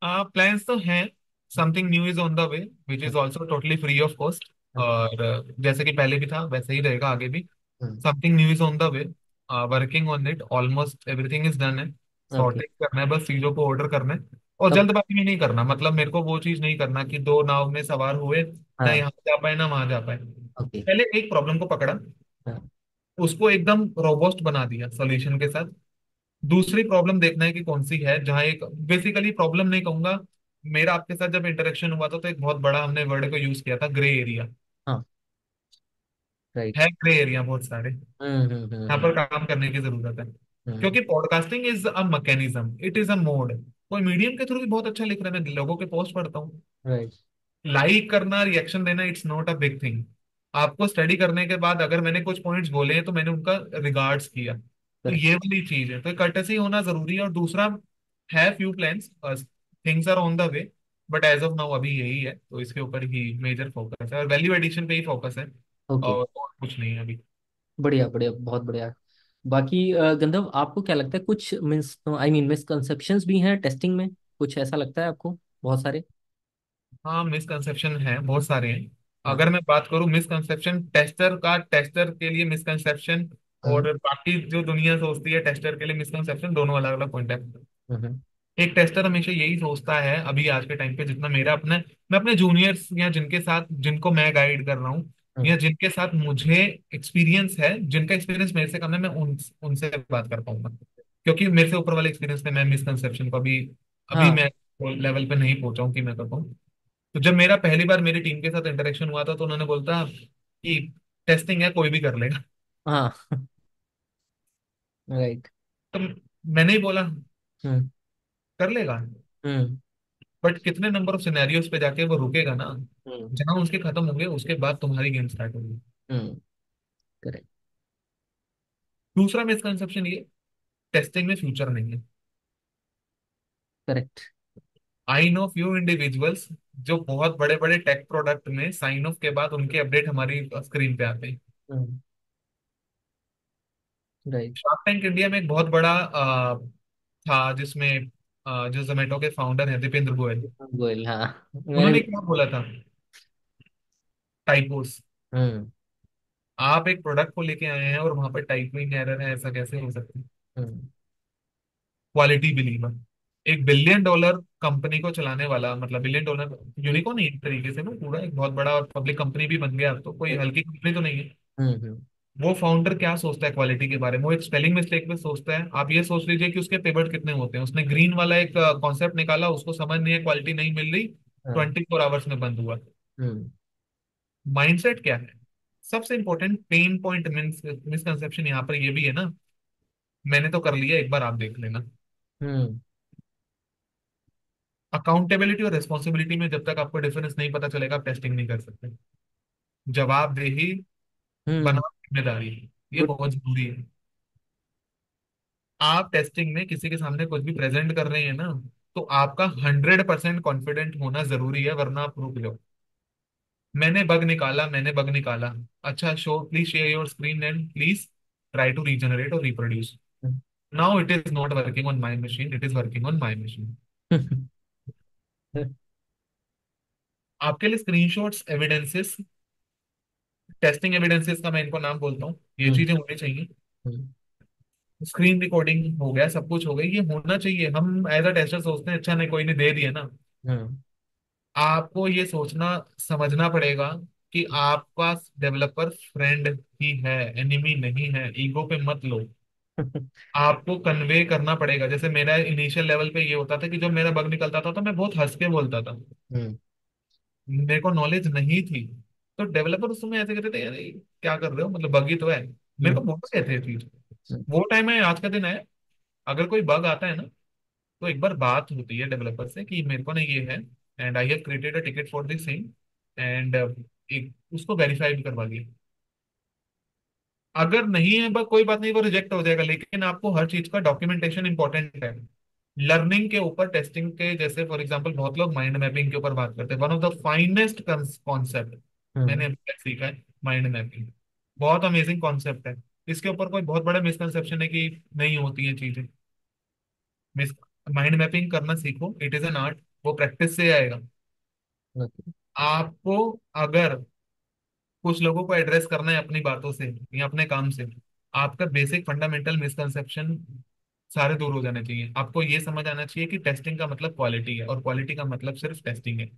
प्लान्स तो हैं। Something new is on the way, which is also totally free of cost. और जैसे कि पहले भी था वैसे ही रहेगा आगे भी। Something new is on the way, working on it, almost everything is done है। ओके। सॉर्टिंग करना है, बस चीजों को ऑर्डर करना है। और कब? जल्दबाजी में नहीं करना, मतलब मेरे को वो चीज नहीं करना कि दो नाव में सवार हुए, ना हाँ। यहाँ जा पाए ना वहां जा पाए। ओके। पहले एक प्रॉब्लम को पकड़ा, हाँ। उसको एकदम रोबोस्ट बना दिया सॉल्यूशन के साथ। दूसरी प्रॉब्लम देखना है कि कौन सी है, जहाँ एक बेसिकली प्रॉब्लम नहीं कहूंगा। मेरा आपके साथ जब इंटरेक्शन हुआ था तो एक बहुत बड़ा हमने वर्ड को यूज किया था, ग्रे एरिया। हाँ। राइट। है ग्रे एरिया बहुत सारे, यहाँ पर काम करने की जरूरत है। हम्म। क्योंकि podcasting is a mechanism, it is a mode. कोई मीडियम के थ्रू भी बहुत अच्छा लिख रहा है, मैं लोगों के पोस्ट पढ़ता हूँ। राइट। लाइक करना, रिएक्शन देना, it's not a big thing. आपको स्टडी करने के बाद अगर मैंने कुछ पॉइंट्स बोले हैं तो मैंने उनका रिगार्ड्स किया, तो करेक्ट। ये वाली चीज है। तो कर्टसी होना जरूरी है। और दूसरा है few plans, things are on the way, but as of now अभी यही है, तो इसके ऊपर ही मेजर फोकस है और वैल्यू एडिशन पे ही फोकस है। ओके। और कुछ नहीं है अभी। बढ़िया बढ़िया, बहुत बढ़िया। बाकी गंधर्व, आपको क्या लगता है कुछ मिस आई मीन मिसकंसेप्शंस भी हैं टेस्टिंग में? कुछ ऐसा लगता है आपको? बहुत सारे। हाँ, मिसकंसेप्शन है, बहुत सारे हैं। हाँ। अगर मैं बात करूँ मिसकंसेप्शन टेस्टर का, टेस्टर के लिए मिसकंसेप्शन हम्म। और बाकी जो दुनिया सोचती है टेस्टर के लिए मिसकंसेप्शन, दोनों अलग अलग पॉइंट है। हम्म। एक टेस्टर हमेशा यही सोचता है अभी आज के टाइम पे, जितना मेरा अपने, मैं अपने जूनियर्स या जिनके साथ, जिनको मैं गाइड कर रहा हूँ या हम्म। जिनके साथ मुझे एक्सपीरियंस है, जिनका एक्सपीरियंस मेरे से कम है, मैं उनसे बात कर पाऊंगा। क्योंकि मेरे से ऊपर वाले एक्सपीरियंस में मैं मिसकंसेप्शन को अभी अभी हाँ मैं लेवल पे नहीं पहुंचा हूँ कि मैं कर पाऊँ। तो जब मेरा पहली बार मेरी टीम के साथ इंटरेक्शन हुआ था तो उन्होंने बोलता कि टेस्टिंग है, कोई भी कर लेगा। हाँ। राइट। तो मैंने ही बोला हम्म। कर लेगा, हम्म। बट कितने नंबर ऑफ सिनेरियोज पे जाके वो रुकेगा ना, हम्म। जहां उसके खत्म होंगे उसके बाद तुम्हारी गेम स्टार्ट होगी। हम्म। करेक्ट। दूसरा मिसकंसेप्शन ये, टेस्टिंग में फ्यूचर नहीं है। Correct. I know few individuals जो बहुत बड़े बड़े टेक प्रोडक्ट में साइन ऑफ के बाद उनके अपडेट हमारी स्क्रीन पे आते हैं। हम्म। राइट। शार्क टैंक इंडिया में एक बहुत बड़ा था जिसमें जो जोमेटो के फाउंडर हैं दीपेंद्र गोयल, गोयल, हाँ। मैंने भी। उन्होंने क्या बोला था, टाइपोस। हम्म। आप एक प्रोडक्ट को लेके आए हैं और वहां पर टाइपिंग एरर है, ऐसा कैसे हो सकता है। हम्म। क्वालिटी बिलीवर, एक बिलियन डॉलर कंपनी को चलाने वाला, मतलब बिलियन डॉलर यूनिकॉर्न नहीं, एक तरीके से वो पूरा एक बहुत बड़ा और पब्लिक कंपनी भी बन गया, अब तो कोई हल्की कंपनी तो नहीं है। हम्म। वो फाउंडर क्या सोचता है क्वालिटी के बारे में, वो एक स्पेलिंग मिस्टेक पे सोचता है। आप ये सोच लीजिए कि उसके पेमेंट कितने होते हैं, उसने ग्रीन वाला एक कॉन्सेप्ट निकाला, उसको समझ नहीं है, क्वालिटी नहीं मिल रही, हाँ। 24 आवर्स में बंद हुआ। हम्म। माइंडसेट क्या है, सबसे इंपॉर्टेंट पेन पॉइंट मिसकंसेप्शन यहाँ पर ये भी है ना, मैंने तो कर लिया, एक बार आप देख लेना। हम्म। अकाउंटेबिलिटी और रिस्पॉन्सिबिलिटी में जब तक आपको डिफरेंस नहीं पता चलेगा आप टेस्टिंग नहीं कर सकते। जवाबदेही हम्म। बनाम जिम्मेदारी, ये गुड। बहुत जरूरी है। आप टेस्टिंग में किसी के सामने कुछ भी प्रेजेंट कर रहे हैं ना, तो आपका 100% कॉन्फिडेंट होना जरूरी है, वरना आप रुक जाओ। मैंने बग निकाला, मैंने बग निकाला, अच्छा show please share your screen and please try to regenerate और reproduce. Now it is not working on my machine, it is working on my machine. आपके लिए स्क्रीनशॉट्स, एविडेंसेस, टेस्टिंग एविडेंसेस का मैं इनको नाम बोलता हूँ, ये हम्म। चीजें होनी चाहिए। हम्म। स्क्रीन रिकॉर्डिंग हो गया, सब कुछ हो गया, ये होना चाहिए। हम एज अ टेस्टर सोचते हैं अच्छा नहीं कोई ने दे दिया ना। हम्म। आपको ये सोचना समझना पड़ेगा कि आपका डेवलपर फ्रेंड ही है, एनिमी नहीं है। ईगो पे मत लो, आपको कन्वे करना पड़ेगा। जैसे मेरा इनिशियल लेवल पे ये होता था कि जब मेरा बग निकलता था तो मैं बहुत हंस के बोलता था, हम्म। मेरे को नॉलेज नहीं थी। तो डेवलपर उस समय ऐसे कहते थे यार ये क्या कर रहे हो, मतलब बग ही तो है। मेरे को हम्म। बोल रहे थे चीज, वो टाइम है, आज का दिन है। अगर कोई बग आता है ना, तो एक बार बात होती है डेवलपर से कि मेरे को ना ये है, and I have created a ticket for this same, and एक उसको वेरीफाई भी करवा दिया। अगर नहीं है बस कोई बात नहीं, वो रिजेक्ट हो जाएगा, लेकिन आपको हर चीज का डॉक्यूमेंटेशन इंपॉर्टेंट है। लर्निंग के ऊपर टेस्टिंग के, जैसे फॉर एग्जांपल बहुत लोग माइंड मैपिंग के ऊपर बात करते हैं, one of the finest concept मैंने हम्म। अभी तक सीखा है माइंड मैपिंग। बहुत अमेजिंग कॉन्सेप्ट है। इसके ऊपर कोई बहुत बड़ा मिसकंसेप्शन है कि नहीं होती हैं चीजें। मिस माइंड मैपिंग करना सीखो, इट इज एन आर्ट, वो प्रैक्टिस से आएगा। ओके। आपको अगर कुछ लोगों को एड्रेस करना है अपनी बातों से या अपने काम से, आपका बेसिक फंडामेंटल मिसकंसेप्शन सारे दूर हो जाने चाहिए। आपको ये समझ आना चाहिए कि टेस्टिंग का मतलब क्वालिटी है, और क्वालिटी का मतलब सिर्फ टेस्टिंग है।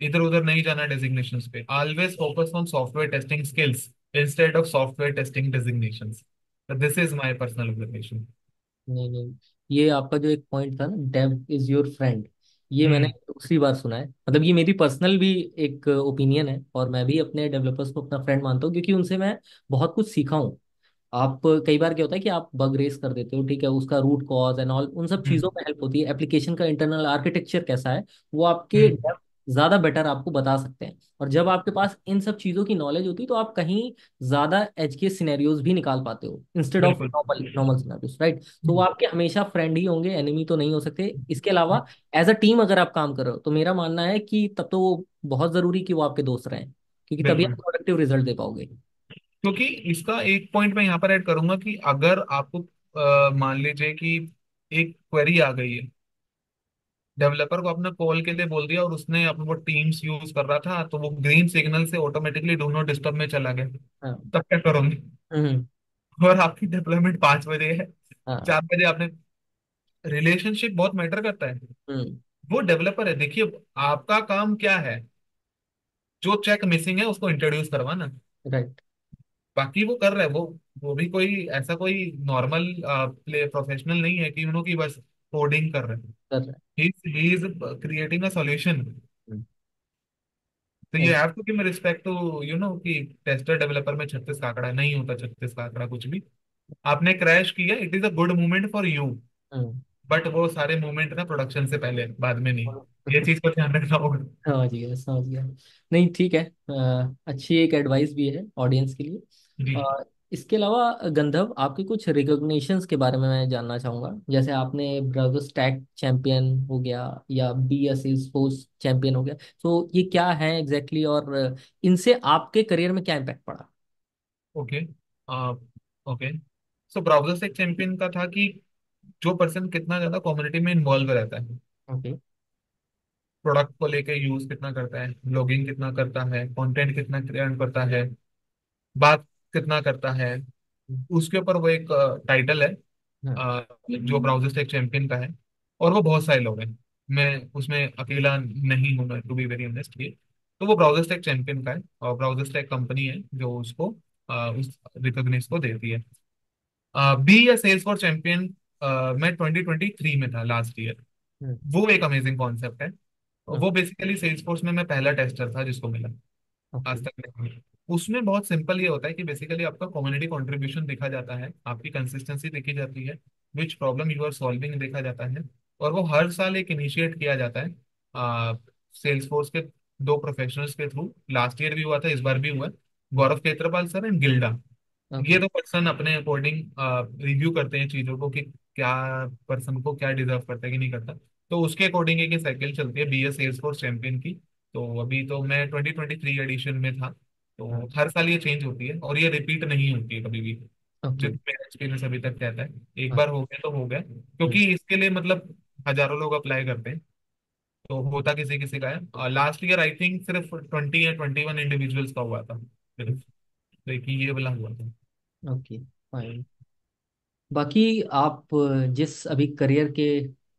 इधर उधर नहीं जाना डेजिग्नेशंस पे। Always focus on software testing skills instead of software testing designations. This is my personal observation. नहीं नहीं, ये आपका जो एक पॉइंट था ना, डेव इज योर फ्रेंड, ये मैंने हम्म। दूसरी बार सुना है। मतलब ये मेरी पर्सनल भी एक ओपिनियन है, और मैं भी अपने डेवलपर्स को अपना फ्रेंड मानता हूँ, क्योंकि उनसे मैं बहुत कुछ सीखा हूँ। आप कई बार क्या होता है कि आप बग रेस कर देते हो, ठीक है, उसका रूट कॉज एंड ऑल, उन सब चीज़ों हम्म। में हेल्प होती है। एप्लीकेशन का इंटरनल आर्किटेक्चर कैसा है, वो आपके हम्म। डेव ज़्यादा बेटर आपको बता सकते हैं। और जब आपके पास इन सब चीज़ों की नॉलेज होती है, तो आप कहीं ज़्यादा एज के सिनेरियोज भी निकाल पाते हो, इंस्टेड ऑफ बिल्कुल। Normal normal scenarios, right. तो वो हम्म। आपके हमेशा फ्रेंड ही होंगे, एनिमी तो नहीं हो सकते। इसके अलावा एज अ टीम अगर आप काम कर रहे हो, तो मेरा मानना है कि तब तो वो बहुत ज़रूरी कि वो आपके दोस्त रहें, क्योंकि तभी आप बिल्कुल, प्रोडक्टिव रिजल्ट दे पाओगे। क्योंकि इसका एक पॉइंट मैं यहाँ पर ऐड करूंगा कि अगर आपको मान लीजिए कि एक क्वेरी आ गई है, डेवलपर को अपने कॉल के लिए बोल दिया और उसने अपना वो टीम्स यूज कर रहा था, तो वो ग्रीन सिग्नल से ऑटोमेटिकली डू नॉट डिस्टर्ब में चला गया, हाँ। तब क्या करोगे। हम्म। और आपकी डिप्लॉयमेंट 5 बजे है, हाँ। 4 बजे आपने रिलेशनशिप बहुत मैटर करता है। हम्म। वो डेवलपर है, देखिए आपका काम क्या है, जो चेक मिसिंग है उसको इंट्रोड्यूस करवाना। राइट। बाकी वो कर रहा है, वो भी कोई ऐसा कोई नॉर्मल प्ले प्रोफेशनल नहीं है कि उन्होंने की बस कोडिंग कर रहे हैं। कर रहा ही इज क्रिएटिंग अ सॉल्यूशन। है। तो यू नहीं। Have to give respect to कि टेस्टर डेवलपर में 36 का आंकड़ा नहीं होता, 36 का आंकड़ा कुछ भी। आपने क्रैश किया, it is a good movement for you, hmm. But वो सारे मूवमेंट ना प्रोडक्शन से पहले, बाद में नहीं। ये चीज को ध्यान रखना होगा। समझ गया, समझ गया। नहीं, ठीक है। अच्छी एक एडवाइस भी है ऑडियंस के लिए। जी। इसके अलावा गंधर्व, आपके कुछ रिकॉग्निशंस के बारे में मैं जानना चाहूँगा। जैसे आपने ब्राउज़र स्टैक चैंपियन हो गया, या बी एस फोर्स चैंपियन हो गया, तो ये क्या है एग्जैक्टली, और इनसे आपके करियर में क्या इम्पैक्ट पड़ा? ओके। ओके। सो ब्राउजर से एक चैंपियन का था कि जो पर्सन कितना ज्यादा कम्युनिटी में इन्वॉल्व रहता है, ओके। प्रोडक्ट को लेके यूज कितना करता है, ब्लॉगिंग कितना करता है, कंटेंट कितना क्रिएट करता है, बात कितना करता है, उसके ऊपर वो एक टाइटल है हाँ। जो ब्राउजर स्टैक चैंपियन का है। और वो बहुत सारे लोग हैं, मैं उसमें अकेला नहीं हूँ, मैं टू बी वेरी ऑनेस्ट। ये तो वो ब्राउजर स्टैक चैंपियन का है, और ब्राउजर स्टैक कंपनी है जो उसको उस रिकॉग्निशन को देती है। बी या सेल्स फॉर चैंपियन, मैं 2023 में था, लास्ट ईयर। हम्म। वो एक अमेजिंग कॉन्सेप्ट है। हम्म। वो बेसिकली सेल्स फोर्स में मैं पहला टेस्टर था जिसको मिला, ओके। आज तक नहीं। उसमें बहुत सिंपल ये होता है कि बेसिकली आपका कम्युनिटी कंट्रीब्यूशन देखा जाता है, आपकी कंसिस्टेंसी देखी जाती है, विच प्रॉब्लम यू आर सॉल्विंग देखा जाता है। और वो हर साल एक इनिशिएट किया जाता है सेल्स फोर्स के दो प्रोफेशनल्स के थ्रू। लास्ट ईयर भी हुआ था, इस बार भी हुआ है। गौरव केत्रपाल सर एंड गिल्डा, ये ओके। दो पर्सन अपने अकॉर्डिंग रिव्यू करते हैं चीजों को कि क्या पर्सन को क्या डिजर्व करता है कि नहीं करता। तो उसके अकॉर्डिंग एक साइकिल चलती है B S Salesforce champion की। तो अभी तो मैं 2023 एडिशन में था। तो हर साल ये चेंज होती है और ये रिपीट नहीं होती है कभी भी, ओके। जितना मेरा एक्सपीरियंस अभी तक कहता है। एक बार हो गया तो हो गया, हम्म। क्योंकि इसके लिए मतलब हजारों लोग अप्लाई करते हैं, तो होता किसी किसी का है। लास्ट ईयर आई थिंक सिर्फ 20 या 21 इंडिविजुअल्स का हुआ था सिर्फ, तो एक ही ये वाला हुआ था। Okay, fine. बाकी आप जिस अभी करियर के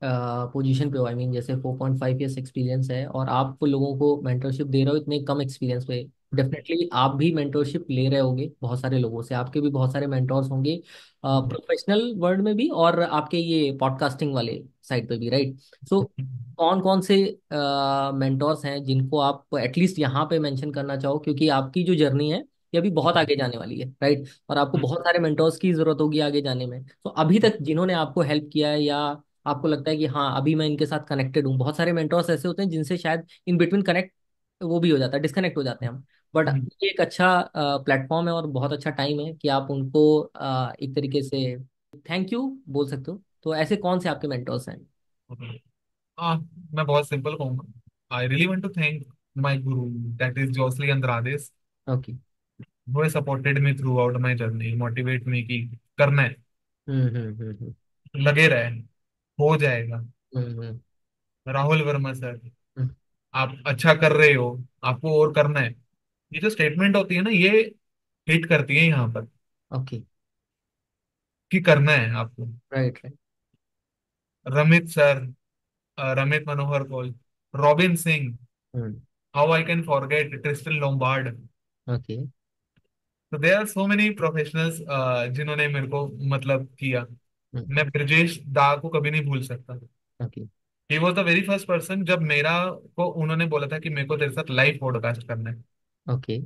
पोजीशन पे हो, आई मीन जैसे 4.5 ईयर्स एक्सपीरियंस है, और आप लोगों को मेंटरशिप दे रहे हो इतने कम एक्सपीरियंस पे, डेफिनेटली आप भी मेंटरशिप ले रहे होगे बहुत सारे लोगों से, आपके भी बहुत सारे मेंटोर्स होंगे प्रोफेशनल वर्ल्ड में भी, और आपके ये पॉडकास्टिंग वाले साइड पे भी, राइट? सो कौन कौन से मेंटोर्स हैं जिनको आप एटलीस्ट यहाँ पे मेंशन करना चाहो, क्योंकि आपकी जो जर्नी है ये अभी बहुत आगे जाने वाली है, राइट? और आपको बहुत सारे मेंटोर्स की जरूरत होगी आगे जाने में। तो अभी तक जिन्होंने आपको हेल्प किया है, या आपको लगता है कि हाँ अभी मैं इनके साथ कनेक्टेड हूँ, बहुत सारे मेंटोर्स ऐसे होते हैं जिनसे शायद इन बिटवीन कनेक्ट वो भी हो जाता है, डिस्कनेक्ट हो जाते हैं हम। बट ये एक अच्छा प्लेटफॉर्म है और बहुत अच्छा टाइम है कि आप उनको एक तरीके से थैंक यू बोल सकते हो। तो ऐसे कौन से आपके मेंटोर्स हैं? हाँ, मैं बहुत सिंपल कहूंगा। I really want to thank my guru, that is Josely Andrades, okay. who has supported me throughout my journey, motivate me कि करना है, हम्म। लगे रहे, हो जाएगा। हम्म। हम्म। राहुल वर्मा सर, हम्म। आप अच्छा कर रहे हो, आपको और करना है। ये जो स्टेटमेंट होती है ना, ये हिट करती है यहाँ पर ओके। कि करना है आपको। Right, right. Ramit sir, Ramit Manohar Kaul, Robin Singh, hmm. How I can forget Tristan Lombard. Okay. तो there are so many professionals जिन्होंने मेरे को मतलब किया। हम्म। मैं ब्रजेश दा को कभी नहीं भूल सकता। Okay. He was the very first person जब मेरा को उन्होंने बोला था कि मेरे को तेरे साथ लाइव पॉडकास्ट करना है। ओके।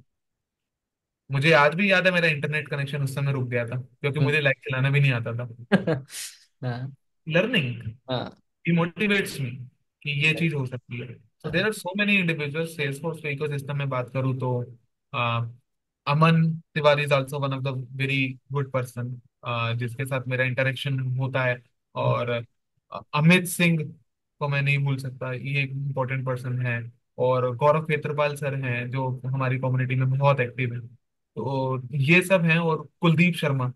मुझे आज भी याद है, मेरा इंटरनेट कनेक्शन उस समय रुक गया था क्योंकि हम्म। मुझे लाइव चलाना भी नहीं आता था। हाँ। लर्निंग, हाँ। ही मोटिवेट्स मी कि ये right, चीज हो सकती है। सो देयर हाँ। Are so many individuals Salesforce के इकोसिस्टम में बात करूँ तो uh, Aman Tiwari is also one of the very good person जिसके साथ मेरा इंटरेक्शन होता है। हम्म। और अमित सिंह को मैं नहीं भूल सकता, ये एक इम्पोर्टेंट पर्सन है। और गौरव खेत्रपाल सर हैं जो हमारी कम्युनिटी में बहुत एक्टिव है। तो ये सब हैं, और कुलदीप शर्मा,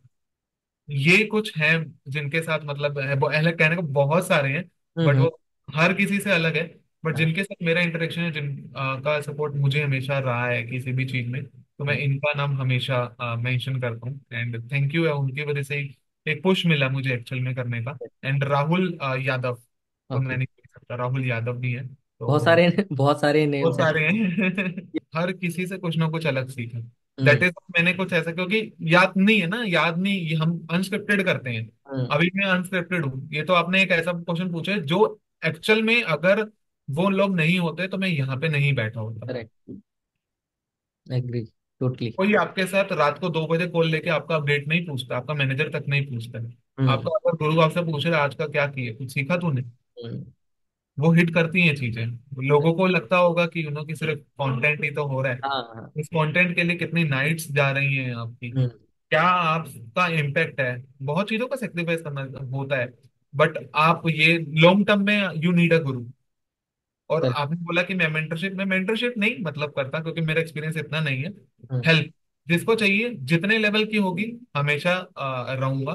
ये कुछ हैं जिनके साथ मतलब है, वो अलग कहने को बहुत सारे हैं, बट हम्म। वो हर किसी से अलग है। बट हाँ। जिनके साथ मेरा इंटरेक्शन है, जिन का सपोर्ट मुझे हमेशा रहा है किसी भी चीज में, तो मैं हम्म। इनका नाम हमेशा मेंशन करता हूँ। एंड थैंक यू है उनकी वजह से ही एक पुश मिला मुझे एक्चुअल में करने का। एंड राहुल यादव को मैं ओके। नहीं बोल सकता, राहुल यादव भी है बहुत तो। सारे बहुत सारे बहुत नेम्स हैं। सारे हैं। हर किसी से कुछ ना कुछ अलग सीखा। That hmm. इज, मैंने कुछ ऐसा, क्योंकि याद नहीं है ना, याद नहीं, ये हम अनस्क्रिप्टेड करते हैं। हम्म। अभी मैं अनस्क्रिप्टेड हूँ, ये तो आपने एक ऐसा क्वेश्चन पूछा है जो एक्चुअल में अगर वो लोग नहीं होते तो मैं यहाँ पे नहीं बैठा होता। करेक्ट। एग्री। टोटली। कोई आपके साथ रात को 2 बजे कॉल लेके आपका अपडेट नहीं पूछता, आपका मैनेजर तक नहीं पूछता है। हम्म। आपका अगर गुरु आपसे पूछे आज का क्या किए, कुछ सीखा तूने, हम्म। वो हिट करती हैं चीजें। लोगों को लगता होगा कि की सिर्फ कंटेंट ही तो हो रहा है। हाँ हाँ। इस कंटेंट के लिए कितनी नाइट्स जा रही हैं आपकी, हम्म। क्या आपका इम्पैक्ट है। बहुत चीजों का सेक्रीफाइस करना होता है, बट आप ये लॉन्ग टर्म में यू नीड अ गुरु। और करेक्ट। आपने बोला कि मैं मेंटरशिप नहीं मतलब करता, क्योंकि मेरा एक्सपीरियंस इतना नहीं है। हम्म। हेल्प जिसको चाहिए जितने लेवल की होगी, हमेशा रहूंगा।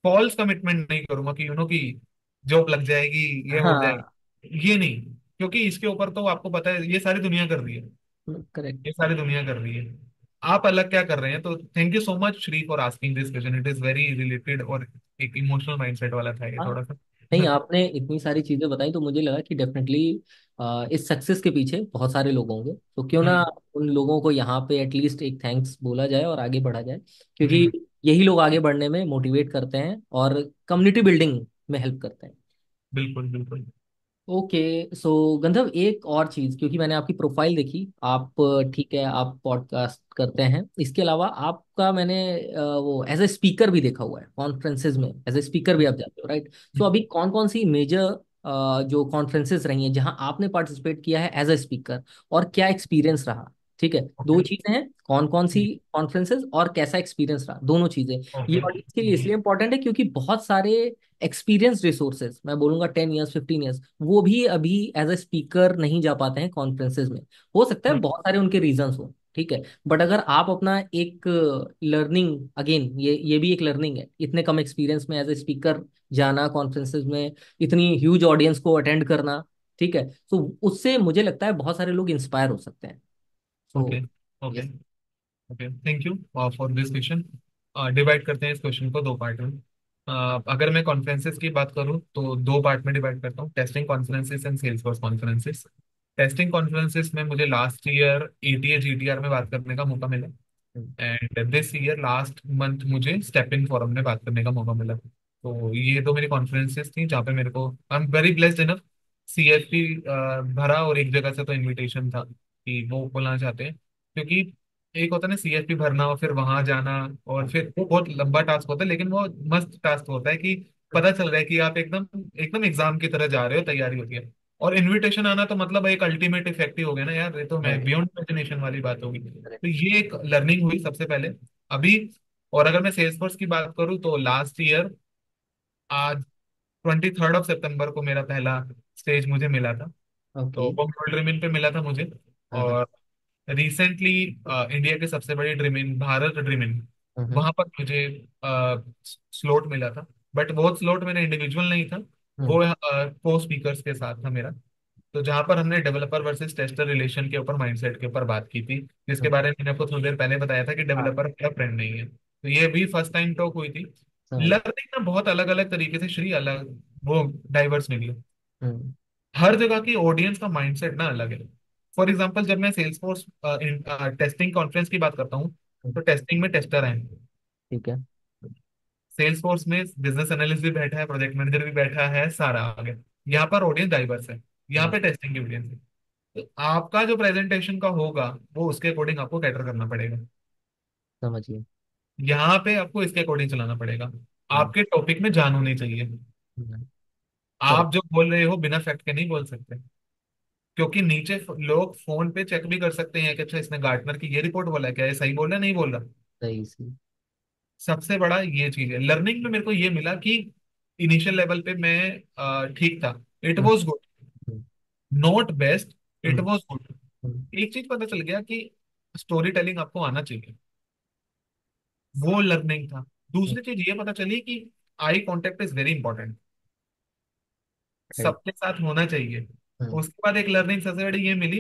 फॉल्स कमिटमेंट नहीं करूंगा कि की जॉब लग जाएगी, ये हो हाँ। जाएगी, ये नहीं। क्योंकि इसके ऊपर तो आपको पता है ये सारी दुनिया कर रही है। करेक्ट। ये सारी दुनिया कर रही है। आप अलग क्या कर रहे हैं? तो thank you so much Shri for asking this question, it is very related, और एक इमोशनल माइंडसेट वाला था ये हाँ। थोड़ा सा। नहीं, आपने इतनी सारी चीजें बताई तो मुझे लगा कि डेफिनेटली इस सक्सेस के पीछे बहुत सारे लोग होंगे, तो क्यों ना हम्म। उन लोगों को यहाँ पे एटलीस्ट एक थैंक्स बोला जाए और आगे बढ़ा जाए, जी। क्योंकि यही लोग आगे बढ़ने में मोटिवेट करते हैं और कम्युनिटी बिल्डिंग में हेल्प करते हैं। बिल्कुल बिल्कुल। ओके। सो गंधर्व, एक और चीज, क्योंकि मैंने आपकी प्रोफाइल देखी, आप ठीक है, आप पॉडकास्ट करते हैं, इसके अलावा आपका मैंने वो एज ए स्पीकर भी देखा हुआ है कॉन्फ्रेंसेज में, एज ए स्पीकर भी आप जाते हो, राइट? सो अभी कौन कौन सी मेजर जो कॉन्फ्रेंसेज रही हैं जहां आपने पार्टिसिपेट किया है एज ए स्पीकर, और क्या एक्सपीरियंस रहा? ठीक है, दो ओके। चीजें हैं, कौन कौन सी कॉन्फ्रेंसेज और कैसा एक्सपीरियंस रहा, दोनों चीजें। ये ओके। ऑडियंस के लिए इसलिए इंपॉर्टेंट है क्योंकि बहुत सारे एक्सपीरियंस रिसोर्सेज, मैं बोलूंगा 10 ईयर्स 15 ईयर्स, वो भी अभी एज ए स्पीकर नहीं जा पाते हैं कॉन्फ्रेंसेज में। हो सकता है बहुत सारे उनके रीजंस हो, ठीक है, बट अगर आप अपना एक लर्निंग, अगेन ये भी एक लर्निंग है, इतने कम एक्सपीरियंस में एज ए स्पीकर जाना कॉन्फ्रेंसेज में, इतनी ह्यूज ऑडियंस को अटेंड करना, ठीक है, तो उससे मुझे लगता है बहुत सारे लोग इंस्पायर हो सकते हैं। Okay. So okay. Yes. Okay, thank you for this question. Divide करते हैं इस क्वेश्चन को 2 पार्ट में। अगर मैं कॉन्फ्रेंसेस की बात करूं तो 2 पार्ट में डिवाइड करता हूं, testing conferences and Salesforce conferences. Testing conferences में मुझे लास्ट ईयर एटीए जीटीआर में बात करने का मौका मिला। And this year last month मुझे स्टेप इन फोरम में बात करने का मौका मिला। तो ये दो मेरी कॉन्फ्रेंसेस थी जहाँ पे मेरे को, I am very blessed enough, CFP भरा, और एक जगह से तो इनविटेशन था कि वो बुलाना चाहते हैं। क्योंकि एक होता है ना सीएफपी भरना और फिर वहां जाना, और फिर वो बहुत लंबा टास्क होता है, लेकिन वो मस्त टास्क होता है कि पता चल रहा है कि आप एकदम एकदम एग्जाम की तरह जा रहे हो, तैयारी होती है। और इनविटेशन आना तो मतलब एक अल्टीमेट इफेक्ट ही हो गया ना यार, ये तो मैं राइट। बियॉन्ड इमेजिनेशन वाली बात होगी। तो ये एक लर्निंग हुई सबसे पहले अभी। और अगर मैं सेल्स फोर्स की बात करूँ तो लास्ट ईयर आज 23 सितंबर को मेरा पहला स्टेज मुझे मिला था। ओके। तो वो ड्रीमिन पे मिला था मुझे। हाँ हाँ। और रिसेंटली इंडिया के सबसे बड़ी ड्रीमिन, भारत ड्रीमिन, हम्म। वहां पर मुझे स्लॉट मिला था। बट वो स्लॉट मेरा इंडिविजुअल नहीं था, वो हम्म। को स्पीकर्स के साथ था मेरा। तो जहां पर हमने डेवलपर वर्सेस टेस्टर रिलेशन के ऊपर, माइंडसेट के ऊपर बात की थी, जिसके हम्म। बारे में मैंने आपको थोड़ी देर पहले बताया था कि हाँ। डेवलपर मेरा फ्रेंड नहीं है। तो ये भी फर्स्ट टाइम टॉक हुई थी। समझ। लर्निंग ना बहुत अलग अलग तरीके से श्री अलग, वो डाइवर्स मिली। हम्म। हर जगह की ऑडियंस का माइंडसेट ना अलग है। फॉर एग्जाम्पल जब मैं सेल्स फोर्स टेस्टिंग कॉन्फ्रेंस की बात करता हूँ, हम्म। तो टेस्टिंग में टेस्टर हैं, ठीक है। सेल्स फोर्स में बिजनेस एनालिस्ट भी बैठा है, प्रोजेक्ट मैनेजर भी बैठा है, सारा आगे। यहाँ पर ऑडियंस डाइवर्स है, यहाँ समझ। पे टेस्टिंग की ऑडियंस है। तो आपका जो प्रेजेंटेशन का होगा वो उसके अकॉर्डिंग आपको कैटर करना पड़ेगा। समझिए। यहाँ पे आपको इसके अकॉर्डिंग चलाना पड़ेगा। हम्म। आपके टॉपिक में जान होनी चाहिए। हम्म। आप करेक्ट। जो बोल रहे हो बिना फैक्ट के नहीं बोल सकते, क्योंकि नीचे लोग फोन पे चेक भी कर सकते हैं कि अच्छा इसने गार्टनर की ये रिपोर्ट बोला है, क्या ये सही बोल रहा है नहीं बोल रहा। सही सी। सबसे बड़ा ये चीज है लर्निंग में, मेरे को ये मिला कि इनिशियल लेवल पे मैं ठीक था, it hmm. Was good, hmm. Not best, it hmm. Was good. Hmm. एक चीज पता चल गया कि स्टोरी टेलिंग आपको आना चाहिए, वो लर्निंग था। हम्म। दूसरी चीज ये पता चली कि eye contact is very important, right. सबके साथ होना चाहिए। हम्म। उसके बाद एक लर्निंग सबसे बड़ी ये मिली,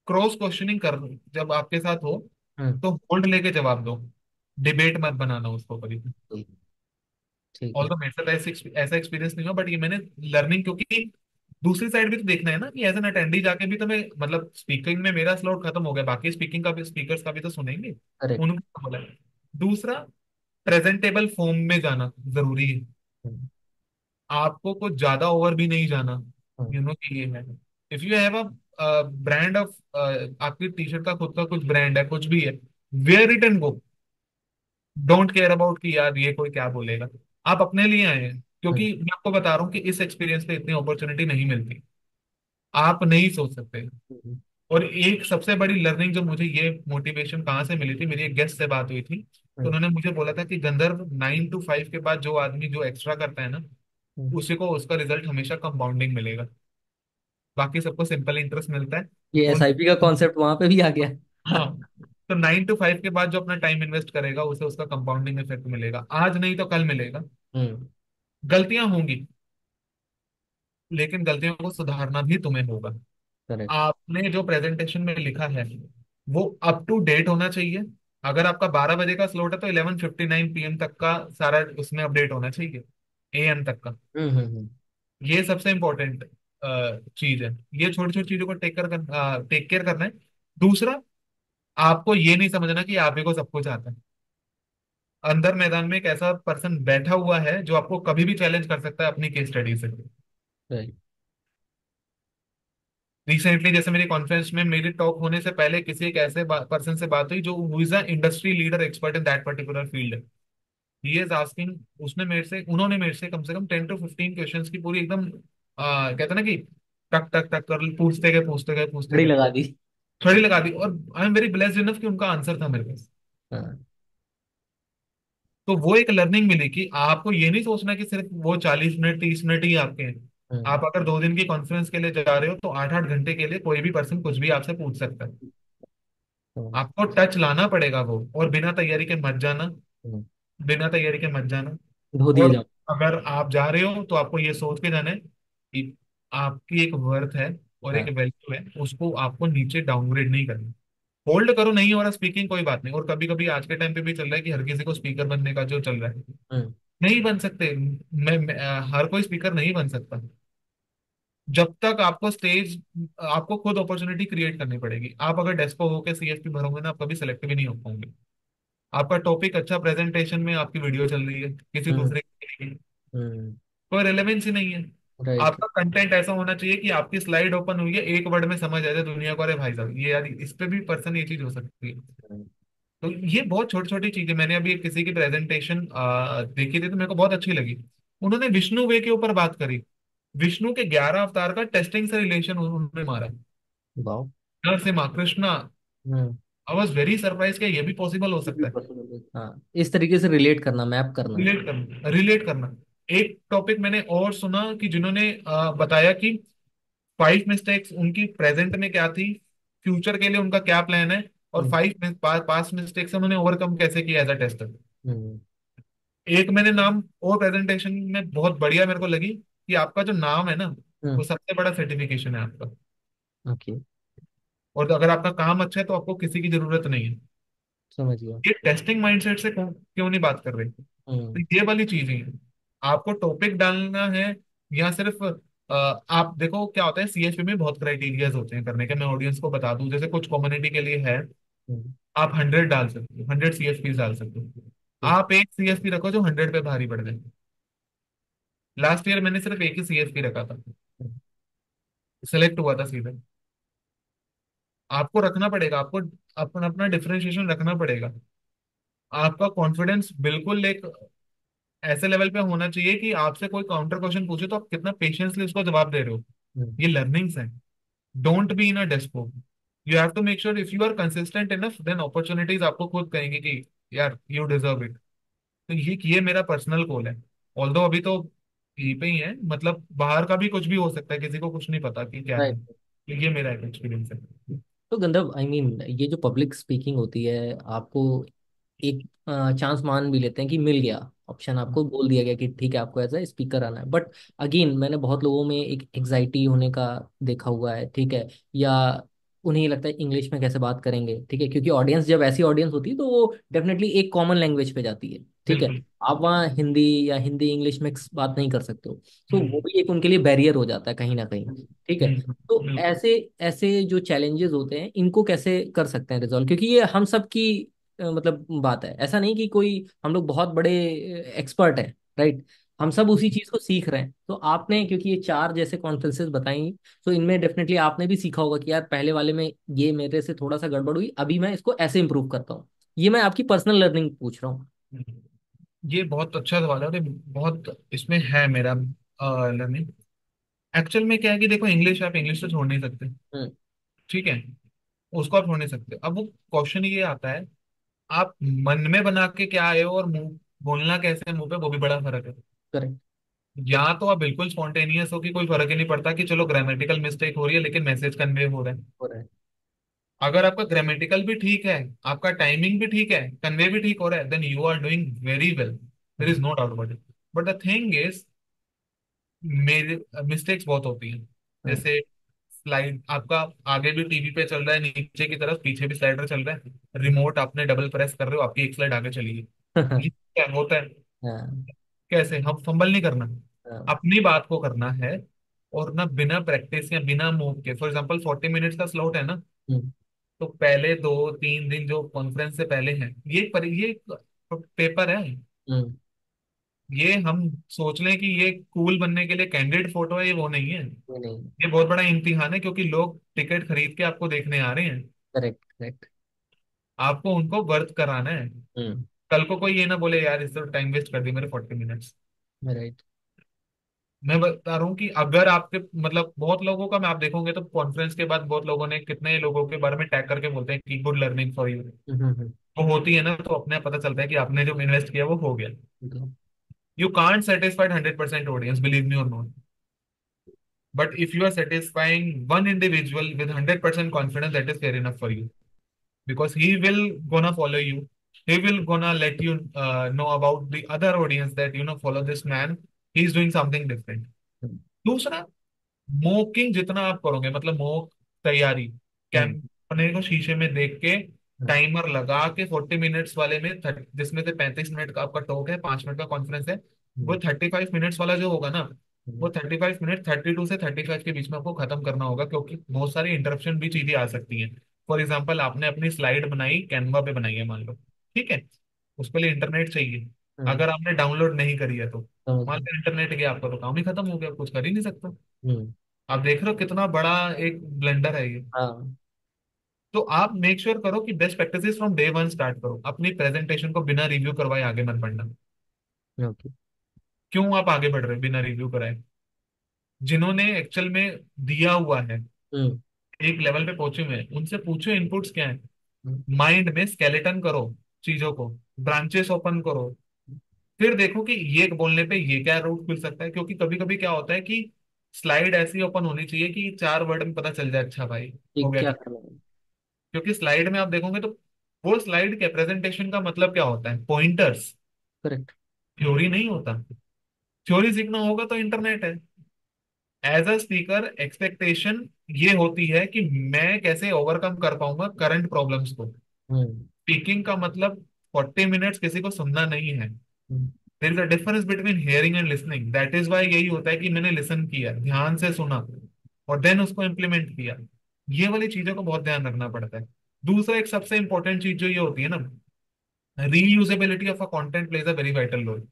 क्रॉस क्वेश्चनिंग कर, जब आपके साथ हो हम्म। तो होल्ड लेके जवाब दो, डिबेट मत बनाना उसको कभी। सही। ठीक और है। तो मेरे साथ ऐसा एक्सपीरियंस नहीं हुआ, बट ये मैंने लर्निंग, क्योंकि दूसरी साइड भी तो देखना है ना कि एज एन अटेंडी जाके भी तो मैं, मतलब स्पीकिंग में मेरा स्लॉट खत्म हो गया, बाकी स्पीकिंग का भी, स्पीकर्स का भी तो सुनेंगे, करेक्ट। उनको तो बोला है। दूसरा, प्रेजेंटेबल फॉर्म में जाना जरूरी है। हम्म। आपको कुछ ज्यादा ओवर भी नहीं जाना, हम्म। यू नो कि ये है। If you have a brand of, आपकी टी शर्ट का खुद का कुछ ब्रांड है, कुछ भी है, wear it and go. Don't care about कि यार ये कोई क्या बोलेगा। आप अपने लिए आए हैं, हम्म। क्योंकि मैं आपको बता रहा हूँ कि इस एक्सपीरियंस पे इतनी अपॉर्चुनिटी नहीं मिलती, आप नहीं सोच सकते। हम्म। और एक सबसे बड़ी लर्निंग जो मुझे, ये मोटिवेशन कहाँ से मिली थी, मेरी एक गेस्ट से बात हुई थी, तो हम्म। उन्होंने मुझे बोला था कि गंधर्व 9 to 5 के बाद जो आदमी जो एक्स्ट्रा करता है ना, हम्म। उसी को उसका रिजल्ट हमेशा कंपाउंडिंग मिलेगा। बाकी सबको सिंपल इंटरेस्ट मिलता है। ये उन एसआईपी का कॉन्सेप्ट वहां पे भी आ गया। हाँ, तो 9 to 5 के बाद जो अपना टाइम इन्वेस्ट करेगा, उसे उसका कंपाउंडिंग इफेक्ट मिलेगा, आज नहीं तो कल मिलेगा। हम्म। गलतियां होंगी, लेकिन गलतियों को सुधारना भी तुम्हें होगा। करेक्ट। आपने जो प्रेजेंटेशन में लिखा है वो अप टू डेट होना चाहिए। अगर आपका 12 बजे का स्लॉट है तो 11:59 PM तक का सारा उसमें अपडेट होना चाहिए, AM तक का। हम्म। हम्म। ये सबसे इंपॉर्टेंट चीज है। ये छोटी छोटी चीजों को टेक केयर करना है। दूसरा, आपको ये नहीं समझना कि आप ही को सब कुछ आता है। अंदर मैदान में एक ऐसा पर्सन बैठा हुआ है जो आपको कभी भी चैलेंज कर सकता है अपनी केस स्टडी से। राइट। रिसेंटली जैसे मेरी कॉन्फ्रेंस में मेरी टॉक होने से पहले किसी एक ऐसे पर्सन से बात हुई जो who is a industry leader expert in that particular field. He is asking, उन्होंने मेरे से कम 10 to 15 क्वेश्चंस की पूरी एकदम, कहते हैं ना कि टक टक टक कर पूछते घड़ी गए, लगा दी। थोड़ी लगा दी, और I am very blessed enough कि उनका आंसर था मेरे पास। हाँ। तो वो एक लर्निंग मिली कि आपको ये नहीं सोचना कि सिर्फ वो 40 मिनट 30 मिनट ही आपके हैं। हम्म। आप अगर 2 दिन की कॉन्फ्रेंस के लिए जा रहे हो तो 8 8 घंटे के लिए कोई भी पर्सन कुछ भी आपसे पूछ सकता है। हम्म। आपको टच लाना पड़ेगा वो, और बिना तैयारी के मत जाना, हम्म। बिना तैयारी के मत जाना। धो दिए और जाओ। अगर आप जा रहे हो तो आपको ये सोच के जाना है कि आपकी एक वर्थ है और एक हाँ। वैल्यू है, उसको आपको नीचे डाउनग्रेड नहीं करना। होल्ड करो, नहीं हो रहा स्पीकिंग, कोई बात नहीं। और कभी कभी आज के टाइम पे भी चल रहा है कि हर किसी को स्पीकर बनने का जो चल रहा है, हम्म। नहीं बन सकते। हर कोई स्पीकर नहीं बन सकता। जब तक आपको स्टेज, आपको खुद अपॉर्चुनिटी क्रिएट करनी पड़ेगी। आप अगर डेस्पो होकर CFP भरोगे ना, आप कभी सेलेक्ट भी नहीं हो पाओगे। आपका टॉपिक अच्छा, प्रेजेंटेशन में आपकी वीडियो चल रही है किसी हम्म। दूसरे की, हम्म। कोई रेलेवेंस ही नहीं है। राइट। आपका कंटेंट ऐसा होना चाहिए कि आपकी स्लाइड ओपन हुई है, एक वर्ड में समझ आ जाए दुनिया को, अरे भाई साहब ये यार इस पे भी पर्सन ये चीज हो सकती है। तो ये बहुत छोटी छोटी चीजें, मैंने अभी किसी की प्रेजेंटेशन देखी थी तो मेरे को बहुत अच्छी लगी। उन्होंने विष्णु वे के ऊपर बात करी। विष्णु के 11 अवतार का टेस्टिंग से रिलेशन उन्होंने मारा। Wow. Narasimha, Krishna. Hmm. I was very surprise कि ये भी पॉसिबल हो ये भी सकता है। possible है। हाँ, इस तरीके से रिलेट करना, मैप करना। रिलेट करना। एक टॉपिक मैंने और सुना कि जिन्होंने बताया कि 5 मिस्टेक्स उनकी प्रेजेंट में क्या थी, फ्यूचर के लिए उनका क्या प्लान है, और हम्म। 5 पास्ट मिस्टेक्स उन्होंने ओवरकम कैसे किया एज अ टेस्टर। हम्म। एक मैंने नाम और प्रेजेंटेशन में बहुत बढ़िया मेरे को लगी कि आपका जो नाम है ना, वो हम्म। सबसे बड़ा सर्टिफिकेशन है आपका। ओके। और अगर आपका काम अच्छा है तो आपको किसी की जरूरत नहीं है। समझ गया। ये टेस्टिंग माइंडसेट से क्यों नहीं बात कर रहे? तो हम्म। ये वाली चीजें हैं। आपको टॉपिक डालना है, या सिर्फ आप देखो क्या होता है, CFP में बहुत क्राइटेरियाज होते हैं करने के। मैं ऑडियंस को बता दूं, जैसे कुछ कम्युनिटी के लिए है, हम्म। आप 100 डाल सकते हो, 100 CFP डाल सकते हो। ठीक। आप एक CFP रखो जो 100 पे भारी पड़ जाए। लास्ट ईयर मैंने सिर्फ एक ही CFP रखा था, हम्म। सिलेक्ट हुआ था सीधे। आपको रखना पड़ेगा, आपको अपना अपना डिफरेंशिएशन रखना पड़ेगा। आपका कॉन्फिडेंस बिल्कुल एक ऐसे लेवल पे होना चाहिए कि आपसे कोई काउंटर क्वेश्चन पूछे तो आप कितना पेशेंसली उसको जवाब दे रहे हो। हम्म। ये लर्निंग्स हैं। Don't be in a despo. You have to make sure if you are consistent enough, then opportunities आपको खुद कहेंगे कि यार यू डिजर्व इट। तो ये मेरा पर्सनल गोल है। ऑल्दो अभी तो यहीं पे ही है, मतलब बाहर का भी कुछ भी हो सकता है, किसी को कुछ नहीं पता कि क्या है। राइट। तो ये मेरा एक एक्सपीरियंस है। तो गंधर्व, आई मीन, ये जो पब्लिक स्पीकिंग होती है, आपको एक चांस मान भी लेते हैं कि मिल गया ऑप्शन, आपको बोल दिया गया कि ठीक है आपको एज ए स्पीकर आना है, बट अगेन मैंने बहुत लोगों में एक एग्जाइटी होने का देखा हुआ है, ठीक है, या उन्हें ये लगता है इंग्लिश में कैसे बात करेंगे, ठीक है, क्योंकि ऑडियंस जब ऐसी ऑडियंस होती है तो वो डेफिनेटली एक कॉमन लैंग्वेज पे जाती है, ठीक है। बिल्कुल। आप वहाँ हिंदी या हिंदी इंग्लिश मिक्स बात नहीं कर सकते हो, तो वो हम्म। भी एक उनके लिए बैरियर हो जाता है कहीं ना कहीं, ठीक है। तो बिल्कुल। ऐसे ऐसे जो चैलेंजेस होते हैं इनको कैसे कर सकते हैं रिजॉल्व, क्योंकि ये हम सब की मतलब बात है, ऐसा नहीं कि कोई हम लोग बहुत बड़े एक्सपर्ट हैं, राइट। हम सब उसी चीज को सीख रहे हैं। तो आपने, क्योंकि ये चार जैसे कॉन्फ्रेंसेस बताई, तो इनमें डेफिनेटली आपने भी सीखा होगा कि यार पहले वाले में ये मेरे से थोड़ा सा गड़बड़ हुई, अभी मैं इसको ऐसे इंप्रूव करता हूँ। ये मैं आपकी पर्सनल लर्निंग पूछ रहा हूँ। ये बहुत अच्छा सवाल है, और ये बहुत इसमें है मेरा लर्निंग। एक्चुअल में क्या है कि देखो, इंग्लिश, आप इंग्लिश तो छोड़ नहीं सकते, हम्म। ठीक है, उसको आप छोड़ नहीं सकते। अब वो क्वेश्चन ये आता है, आप मन में बना के क्या आए हो और मुंह बोलना कैसे है मुंह पे, वो भी बड़ा फर्क है। करेक्ट। या तो आप बिल्कुल स्पॉन्टेनियस हो कि कोई फर्क ही नहीं पड़ता कि चलो ग्रामेटिकल मिस्टेक हो रही है लेकिन मैसेज कन्वे हो रहा है। हो रहा है। अगर आपका ग्रामेटिकल भी ठीक है, आपका टाइमिंग भी ठीक है, कन्वे भी ठीक हो रहा है, then you are doing very well, there is hmm. No doubt about it. But the thing is, मेरे मिस्टेक्स बहुत होती हैं। हम्म। जैसे स्लाइड आपका आगे भी टीवी पे चल रहा है, नीचे की तरफ पीछे भी स्लाइडर चल रहा है, रिमोट आपने डबल प्रेस कर रहे हो, आपकी एक स्लाइड आगे चली गई, ये क्या होता है? हाँ। कैसे? हम फंबल नहीं करना, हाँ। अपनी बात को करना है। और ना बिना प्रैक्टिस या बिना मूव के, फॉर एग्जांपल 40 मिनट्स का स्लॉट है ना, हम्म। तो पहले 2-3 दिन जो कॉन्फ्रेंस से पहले हैं, ये पेपर है। हम्म। ये हम सोच लें कि ये कूल बनने के लिए कैंडिड फोटो है, ये वो नहीं है। ये नहीं। ये बहुत बड़ा इम्तिहान है, क्योंकि लोग टिकट खरीद के आपको देखने आ रहे हैं। Correct correct. आपको उनको वर्थ कराना है। हम्म। कल को कोई ये ना बोले यार इससे टाइम वेस्ट कर दी मेरे 40 मिनट्स। राइट। मैं बता रहा हूँ कि अगर आपके मतलब बहुत लोगों का, मैं आप देखोगे तो कॉन्फ्रेंस के बाद बहुत लोगों ने, कितने लोगों के बारे में टैग करके बोलते हैं कि गुड लर्निंग फॉर यू। हम्म। वो होती है ना, तो अपने आप पता चलता है कि आपने जो इन्वेस्ट किया वो हो गया। Hmm. You can't satisfied 100% audience, believe me और not. But if you are satisfying one individual with 100% confidence, that is fair enough for you, because he will gonna follow you. He will gonna let you know about the other audience that follow this man. He's doing something different. दूसरा, mocking जितना आप करोगे, मतलब mock तैयारी, हम्म। कैमरे को शीशे में देख के हम्म। टाइमर लगा के 40 मिनट्स वाले में जिसमें से 35 मिनट का आपका टॉक है, 5 मिनट का कॉन्फ्रेंस है, वो हम्म। 35 मिनट्स वाला जो होगा ना, हम्म। वो 35 मिनट 32 से 35 के बीच में आपको खत्म करना होगा, क्योंकि बहुत सारी इंटरप्शन भी चीजें आ सकती हैं। फॉर एग्जाम्पल, आपने अपनी स्लाइड बनाई, कैनवा पे बनाई है मान लो, ठीक है, उसके लिए इंटरनेट चाहिए। हम्म। अगर आपने डाउनलोड नहीं करी है तो समझ मान गया। लो इंटरनेट गया आपका, तो काम ही खत्म हो गया, कुछ कर ही नहीं सकते। हम्म। आप देख रहे हो कितना बड़ा एक ब्लेंडर है ये। हाँ। तो आप मेक श्योर करो कि best practices from day one start करो, अपनी प्रेजेंटेशन को बिना रिव्यू करवाए आगे मत बढ़ना। ओके। क्यों आप आगे बढ़ रहे हो बिना रिव्यू कराए? जिन्होंने एक्चुअल में दिया हुआ है, हम्म। एक लेवल पे पहुंचे हुए हैं, उनसे पूछो इनपुट्स क्या है। हम्म। माइंड में स्केलेटन करो चीजों को, ब्रांचेस ओपन करो, फिर देखो कि ये बोलने पे ये क्या रूट मिल सकता है। क्योंकि कभी कभी क्या होता है कि स्लाइड ऐसी ओपन होनी चाहिए कि 4 वर्ड में पता चल जाए, अच्छा भाई हो ठीक, गया। क्या करना है। क्योंकि स्लाइड में आप देखोगे तो वो स्लाइड के प्रेजेंटेशन का मतलब क्या होता है? Pointers, correct. थ्योरी नहीं होता। थ्योरी सीखना होगा तो इंटरनेट है। एज अ स्पीकर एक्सपेक्टेशन ये होती है कि मैं कैसे ओवरकम कर पाऊंगा करंट प्रॉब्लम्स को। हम्म। स्पीकिंग का मतलब 40 मिनट्स किसी को सुनना नहीं है। Hmm. There is a difference between hearing and listening, that is why यही होता है कि मैंने लिसन किया, ध्यान से सुना, और देन उसको इम्प्लीमेंट किया। ये वाली चीजों को बहुत ध्यान रखना पड़ता है। दूसरा, एक सबसे इंपॉर्टेंट चीज जो ये होती है ना, reusability of a content plays a very vital role.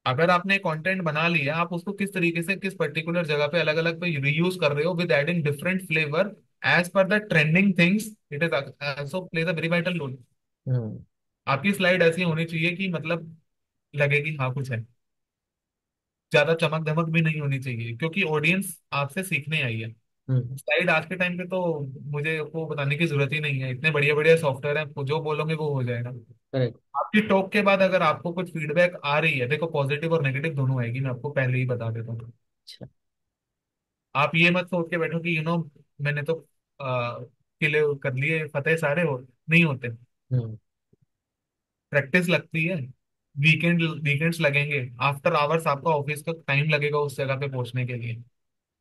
अगर आपने कंटेंट बना लिया, आप उसको किस तरीके से किस पर्टिकुलर जगह पे अलग अलग पे रीयूज कर रहे हो with adding different flavour as per the trending things, it is also plays a very vital role. Hmm. आपकी स्लाइड ऐसी होनी चाहिए कि मतलब लगे कि हाँ कुछ है। ज्यादा चमक धमक भी नहीं होनी चाहिए, क्योंकि ऑडियंस आपसे सीखने आई है। हम्म। स्लाइड आज के टाइम पे तो मुझे को बताने की जरूरत ही नहीं है, इतने बढ़िया बढ़िया सॉफ्टवेयर हैं, जो बोलोगे वो हो जाएगा। करेक्ट। आपकी टॉक के बाद अगर आपको कुछ फीडबैक आ रही है, देखो पॉजिटिव और नेगेटिव दोनों आएगी, मैं आपको पहले ही बता देता हूँ। अच्छा। आप ये मत सोच के बैठो कि मैंने तो किले कर लिए, फतेह सारे हो, नहीं होते। हम्म। प्रैक्टिस लगती है, वीकेंड्स लगेंगे, आफ्टर आवर्स आपका ऑफिस का टाइम लगेगा उस जगह पे पहुंचने के लिए।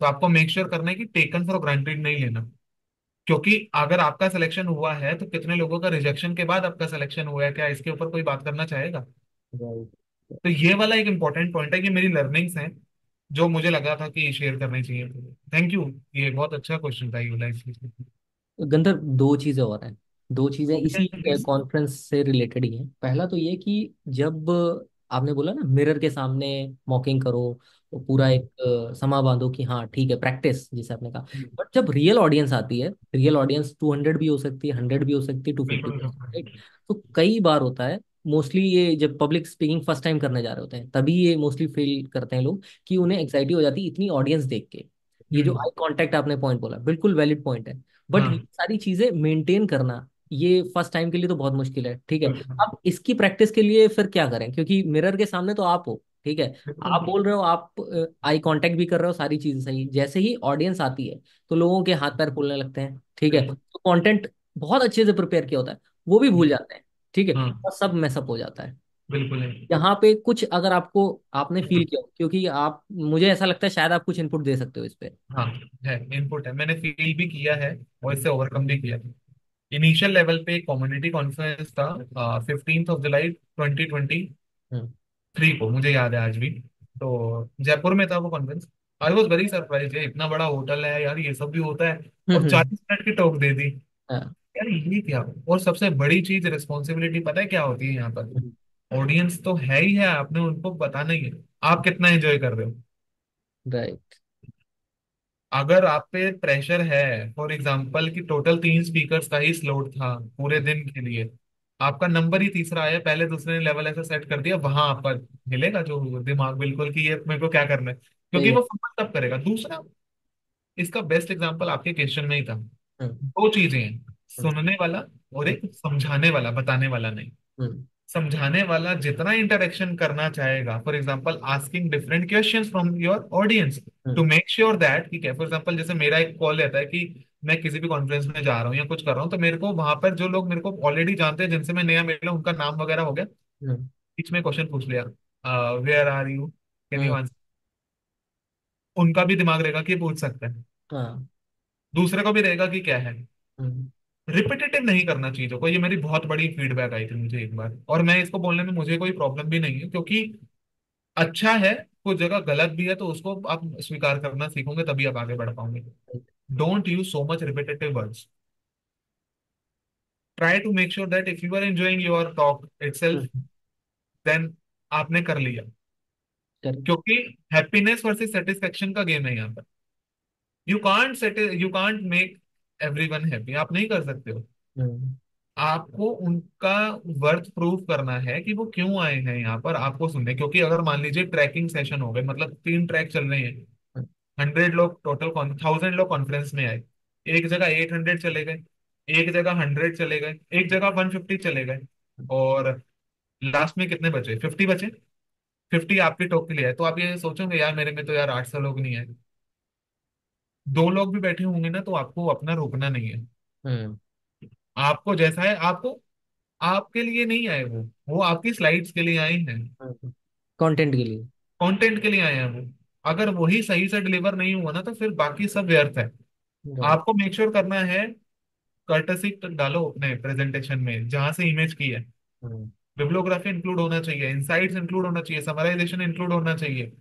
तो आपको मेक श्योर करना है कि टेकन फॉर ग्रांटेड नहीं लेना। क्योंकि अगर आपका सिलेक्शन हुआ है तो कितने लोगों का रिजेक्शन के बाद आपका सिलेक्शन हुआ है, क्या इसके ऊपर कोई बात करना चाहेगा? राइट। तो ये वाला एक इंपॉर्टेंट पॉइंट है, कि मेरी लर्निंग्स हैं जो मुझे लगा था कि शेयर करनी चाहिए। Thank you. ये बहुत अच्छा क्वेश्चन था ये वाला इसलिए। गंधर, दो चीजें और हैं। दो चीजें इसी प्लीज। कॉन्फ्रेंस से रिलेटेड ही हैं। पहला तो ये कि जब आपने बोला ना मिरर के सामने मॉकिंग करो, तो पूरा एक समा बांधो कि हाँ ठीक है, प्रैक्टिस जिसे आपने कहा। बट जब रियल ऑडियंस आती है, रियल ऑडियंस 200 भी हो सकती है, 100 भी हो सकती है, 250 बिल्कुल भी हो सकती है, बिल्कुल। right? तो कई बार होता है, मोस्टली ये जब पब्लिक स्पीकिंग फर्स्ट टाइम करने जा रहे होते हैं तभी ये मोस्टली फील करते हैं लोग कि उन्हें एंग्जाइटी हो जाती है इतनी ऑडियंस देख के। ये जो हम्म। आई कांटेक्ट आपने पॉइंट बोला, बिल्कुल वैलिड पॉइंट है। बट ये हाँ। सारी चीजें मेंटेन करना, ये फर्स्ट टाइम के लिए तो बहुत मुश्किल है, ठीक है। बिल्कुल अब इसकी प्रैक्टिस के लिए फिर क्या करें, क्योंकि मिरर के सामने तो आप हो, ठीक है। बिल्कुल। आप बोल रहे हो, आप आई कांटेक्ट भी कर रहे हो, सारी चीजें सही। जैसे ही ऑडियंस आती है तो लोगों के हाथ पैर फूलने लगते हैं, ठीक है। बिल्कुल। तो कंटेंट बहुत अच्छे से प्रिपेयर किया होता है, वो भी भूल जाते हैं, ठीक है। हाँ। और सब मैसअप हो जाता है। बिल्कुल है। यहाँ पे कुछ अगर आपको, आपने फील किया हो, क्योंकि आप, मुझे ऐसा लगता है शायद आप कुछ इनपुट दे सकते हो इस पे। हाँ, है, इनपुट है, मैंने फील भी किया है और इससे ओवरकम भी किया है। इनिशियल लेवल पे कम्युनिटी कॉन्फ्रेंस था 15 जुलाई 2023 हम्म। को, मुझे याद है आज भी। तो जयपुर में था वो conference. I was very surprise है, इतना बड़ा होटल है यार, ये सब भी होता है। और हम्म। 40 मिनट की टॉक दे दी। हाँ। यार ये क्या? और सबसे बड़ी चीज रिस्पॉन्सिबिलिटी पता है क्या होती है यहाँ पर? ऑडियंस तो है ही है, आपने उनको बताना ही है आप कितना एंजॉय कर रहे हो। राइट। अगर आप पे प्रेशर है, फॉर एग्जांपल कि टोटल 3 स्पीकर्स का ही स्लॉट था पूरे दिन के लिए, आपका नंबर ही तीसरा आया, पहले दूसरे ने लेवल ऐसा सेट कर दिया, वहां आपका हिलेगा जो दिमाग बिल्कुल कि ये मेरे को क्या करना है, क्योंकि सही है। वो फंस तब करेगा। दूसरा, इसका बेस्ट एग्जांपल आपके क्वेश्चन में ही था। हम्म। दो चीजें हैं, हम्म। सुनने वाला और एक समझाने वाला, बताने वाला नहीं। हम्म। समझाने वाला जितना इंटरेक्शन करना चाहेगा, for example asking different questions from your audience to hmm. Make sure that, ठीक है, फॉर एग्जांपल जैसे मेरा एक कॉल रहता है कि मैं किसी भी कॉन्फ्रेंस में जा रहा हूँ या कुछ कर रहा हूँ, तो मेरे को वहां पर जो लोग मेरे को ऑलरेडी जानते हैं, जिनसे मैं नया मिला, उनका नाम वगैरह हो गया, हम्म। बीच में क्वेश्चन पूछ लिया, where are you, can you hmm. Answer, उनका भी दिमाग रहेगा कि ये पूछ सकता है, हाँ। दूसरे को भी रहेगा कि क्या है। हम्म। रिपीटेटिव नहीं करना चीजों को, ये मेरी बहुत बड़ी फीडबैक आई थी मुझे एक बार, और मैं इसको बोलने में मुझे कोई प्रॉब्लम भी नहीं है, क्योंकि अच्छा है, कुछ जगह गलत भी है, तो उसको आप स्वीकार करना सीखोगे तभी आप आगे बढ़ पाओगे। Don't use so much repetitive words. Try to make sure that if you are enjoying your talk itself, hmm. Then आपने कर लिया। करेक्ट। क्योंकि हैप्पीनेस वर्सेस सेटिस्फेक्शन का गेम है यहाँ पर। You can't make everyone happy, आप नहीं कर सकते हो। हम्म। आपको उनका वर्थ प्रूफ करना है कि वो क्यों आए हैं यहाँ पर आपको सुनने। क्योंकि अगर मान लीजिए ट्रैकिंग सेशन हो गए, मतलब 3 ट्रैक चल रहे हैं, 100 लोग टोटल, 1000 लोग कॉन्फ्रेंस में आए, एक जगह 800 चले गए, एक जगह 100 चले गए, एक जगह 150 चले गए, और लास्ट में कितने बचे? 50 बचे। 50 आपकी टॉक के लिए है, तो आप ये सोचोगे यार मेरे में तो यार 800 लोग नहीं है। 2 लोग भी बैठे होंगे ना, तो आपको अपना रोकना नहीं है। हम्म। आपको जैसा है, आपको, आपके लिए नहीं आए वो आपकी स्लाइड्स के लिए आए हैं, कंटेंट के लिए। कंटेंट के लिए आए हैं वो। अगर वही सही से डिलीवर नहीं हुआ ना, तो फिर बाकी सब व्यर्थ है। राइट। आपको मेक श्योर करना है, कर्टसी डालो अपने प्रेजेंटेशन में जहां से इमेज की है, हम्म। बिब्लियोग्राफी इंक्लूड होना चाहिए, इंसाइट्स इंक्लूड होना चाहिए, समराइजेशन इंक्लूड होना चाहिए।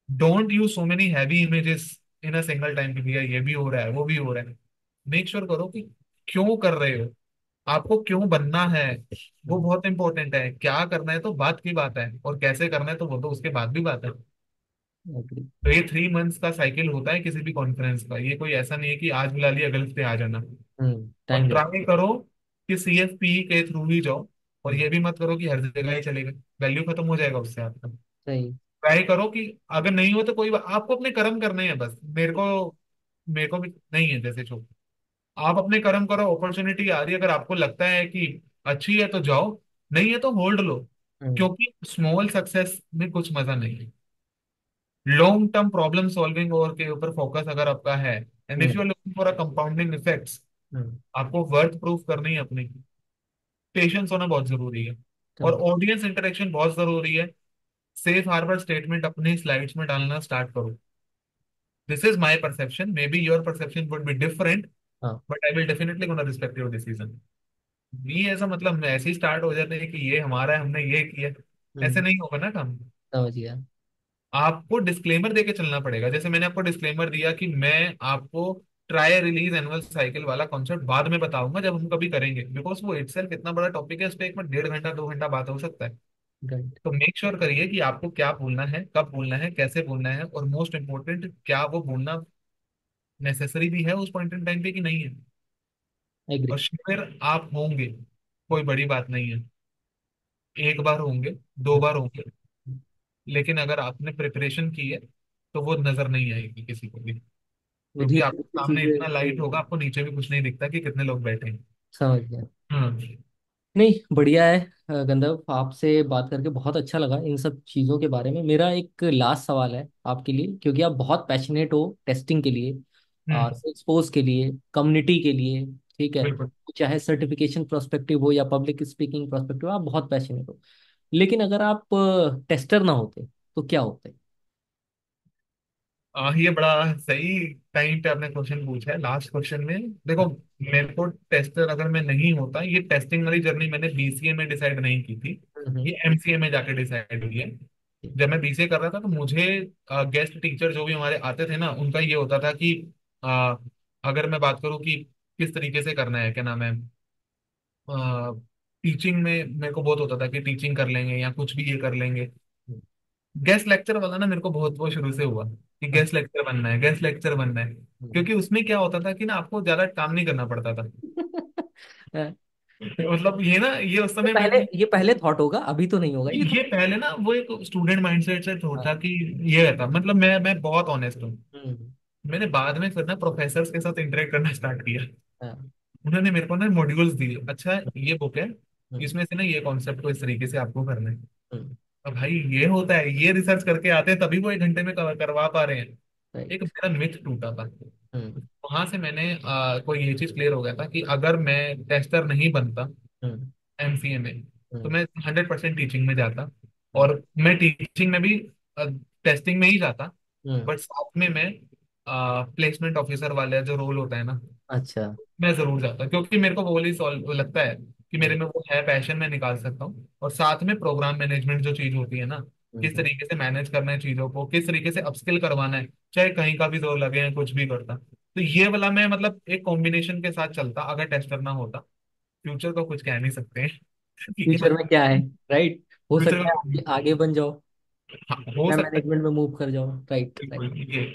Don't use so many heavy images in a single time कि भैया ये भी हो रहा है वो भी हो रहा है। मेक श्योर करो कि क्यों कर रहे हो, आपको क्यों बनना है, वो बहुत इंपॉर्टेंट है। क्या करना है तो बात की बात है, और कैसे करना है तो वो तो उसके बाद भी बात है। एग्री। तो ये 3 मंथ्स का साइकिल होता है किसी भी कॉन्फ्रेंस का, ये कोई ऐसा नहीं है कि आज बुला लिया अगले हफ्ते आ जाना। और टाइम लग। ट्राई करो कि CFP के थ्रू ही जाओ, और ये भी मत करो कि हर जगह ही चलेगा, वैल्यू खत्म हो जाएगा उससे आपका। सही। ट्राई करो कि अगर नहीं हो तो कोई आपको अपने कर्म करने हैं बस, मेरे को भी नहीं है जैसे छो, आप अपने कर्म करो। अपॉर्चुनिटी आ रही है, अगर आपको लगता है कि अच्छी है तो जाओ, नहीं है तो होल्ड लो। हम्म। क्योंकि स्मॉल सक्सेस में कुछ मजा नहीं है। लॉन्ग टर्म प्रॉब्लम सॉल्विंग और के ऊपर फोकस अगर आपका है, and if you hmm. Are looking for a compounding effects, hmm. आपको वर्थ प्रूफ करनी है अपनी। पेशेंस होना बहुत जरूरी है, और कम। ऑडियंस इंटरेक्शन बहुत जरूरी है। सेफ हार्बर स्टेटमेंट अपनी स्लाइड्स में डालना स्टार्ट करो। This is my perception, maybe your perception would be different, हाँ। But I will definitely gonna respect your decision. ये ऐसा मतलब ऐसे ही स्टार्ट हो जाते हैं कि ये हमारा है, हमने ये किया, ऐसे हम्म। नहीं होगा ना काम। समझ गया। आपको डिस्क्लेमर देके चलना पड़ेगा, जैसे मैंने आपको डिस्क्लेमर दिया कि मैं आपको ट्राई रिलीज एनुअल साइकिल वाला कॉन्सेप्ट बाद में बताऊंगा जब हम कभी करेंगे, बिकॉज वो इटसेल्फ इतना बड़ा टॉपिक है, उस पर एक में 1.5 घंटा 2 घंटा बात हो सकता है। राइट। तो मेक श्योर करिए कि आपको क्या बोलना है, कब बोलना है, कैसे बोलना है, और मोस्ट इंपॉर्टेंट क्या वो बोलना नेसेसरी भी है उस पॉइंट इन टाइम पे कि नहीं है। एग्री। और श्योर आप होंगे, कोई बड़ी बात नहीं है, एक बार होंगे, 2 बार होंगे, लेकिन अगर आपने प्रिपरेशन की है तो वो नजर नहीं आएगी किसी को भी, मुझे क्योंकि ये आपके सामने चीजें इतना लाइट होगा, आपको नीचे भी कुछ नहीं दिखता कि कितने लोग बैठे हैं। समझ गया। हम्म। नहीं, बढ़िया है। गंधर्व, आपसे बात करके बहुत अच्छा लगा इन सब चीज़ों के बारे में। मेरा एक लास्ट सवाल है आपके लिए, क्योंकि आप बहुत पैशनेट हो टेस्टिंग के लिए, हम्म। सेल्सफोर्स के लिए, कम्युनिटी के लिए। ठीक है। बिल्कुल। चाहे सर्टिफिकेशन प्रोस्पेक्टिव हो या पब्लिक स्पीकिंग प्रोस्पेक्टिव, आप बहुत पैशनेट हो। लेकिन अगर आप टेस्टर ना होते तो क्या होते? ये बड़ा सही टाइम पे आपने क्वेश्चन पूछा है लास्ट क्वेश्चन में। देखो, मेरे को टेस्टर अगर मैं नहीं होता, ये टेस्टिंग वाली जर्नी मैंने बीसीए में डिसाइड नहीं की थी, हम्म। ये एमसीए में जाके डिसाइड हुई है। जब मैं बीसीए कर रहा था तो मुझे गेस्ट टीचर जो भी हमारे आते थे ना, उनका ये होता था कि अ, अगर मैं बात करूँ कि किस तरीके से करना है, क्या नाम है, टीचिंग में मेरे को बहुत होता था कि टीचिंग कर लेंगे या कुछ भी ये कर लेंगे। गेस्ट लेक्चर वाला ना मेरे को बहुत वो शुरू से हुआ कि गेस्ट लेक्चर बनना है, गेस्ट लेक्चर बनना है, क्योंकि उसमें क्या होता था कि ना आपको ज्यादा काम नहीं करना पड़ता था। मतलब ये ना, ये उस समय मैं, ये पहले थॉट होगा, अभी तो नहीं होगा ये ये तो। पहले ना वो एक स्टूडेंट माइंडसेट से हाँ। था कि ये रहता, मतलब मैं बहुत ऑनेस्ट हूँ। हम्म। मैंने बाद में फिर ना प्रोफेसर के साथ इंटरेक्ट करना स्टार्ट किया। हाँ। उन्होंने मेरे को ना मॉड्यूल्स दिए, अच्छा ये बुक है, हम्म। इसमें से ना ये कॉन्सेप्ट को इस तरीके से आपको करना है। हम्म। अब भाई ये होता है, ये रिसर्च करके आते हैं तभी वो 1 घंटे में करवा पा रहे हैं। एक राइट। मेरा मिथ टूटा था। हम्म। वहां से मैंने कोई ये चीज क्लियर हो गया था कि अगर मैं टेस्टर नहीं बनता हम्म। एमसीए में, तो हम्म। मैं 100% टीचिंग में जाता। हम्म। और मैं टीचिंग में भी टेस्टिंग में ही जाता, हम्म। बट साथ में मैं प्लेसमेंट ऑफिसर वाले जो रोल होता है ना, अच्छा। मैं जरूर जाता, क्योंकि मेरे को वो वाली सॉल्व लगता है कि मेरे हम्म। में वो है, पैशन मैं निकाल सकता हूँ। और साथ में प्रोग्राम मैनेजमेंट जो चीज होती है ना, किस हम्म। तरीके से मैनेज करना है चीजों को, किस तरीके से अपस्किल करवाना है, चाहे कहीं का भी जोर लगे या कुछ भी करता, तो ये वाला मैं मतलब एक कॉम्बिनेशन के साथ चलता अगर टेस्टर ना होता। फ्यूचर को कुछ कह नहीं सकते हैं, ठीक है ना। फ्यूचर में क्या है? राइट। हो फ्यूचर सकता है में आगे आगे बन जाओ हाँ, हो या सकता है। मैनेजमेंट में मूव कर जाओ। Right, right. बिल्कुल ये।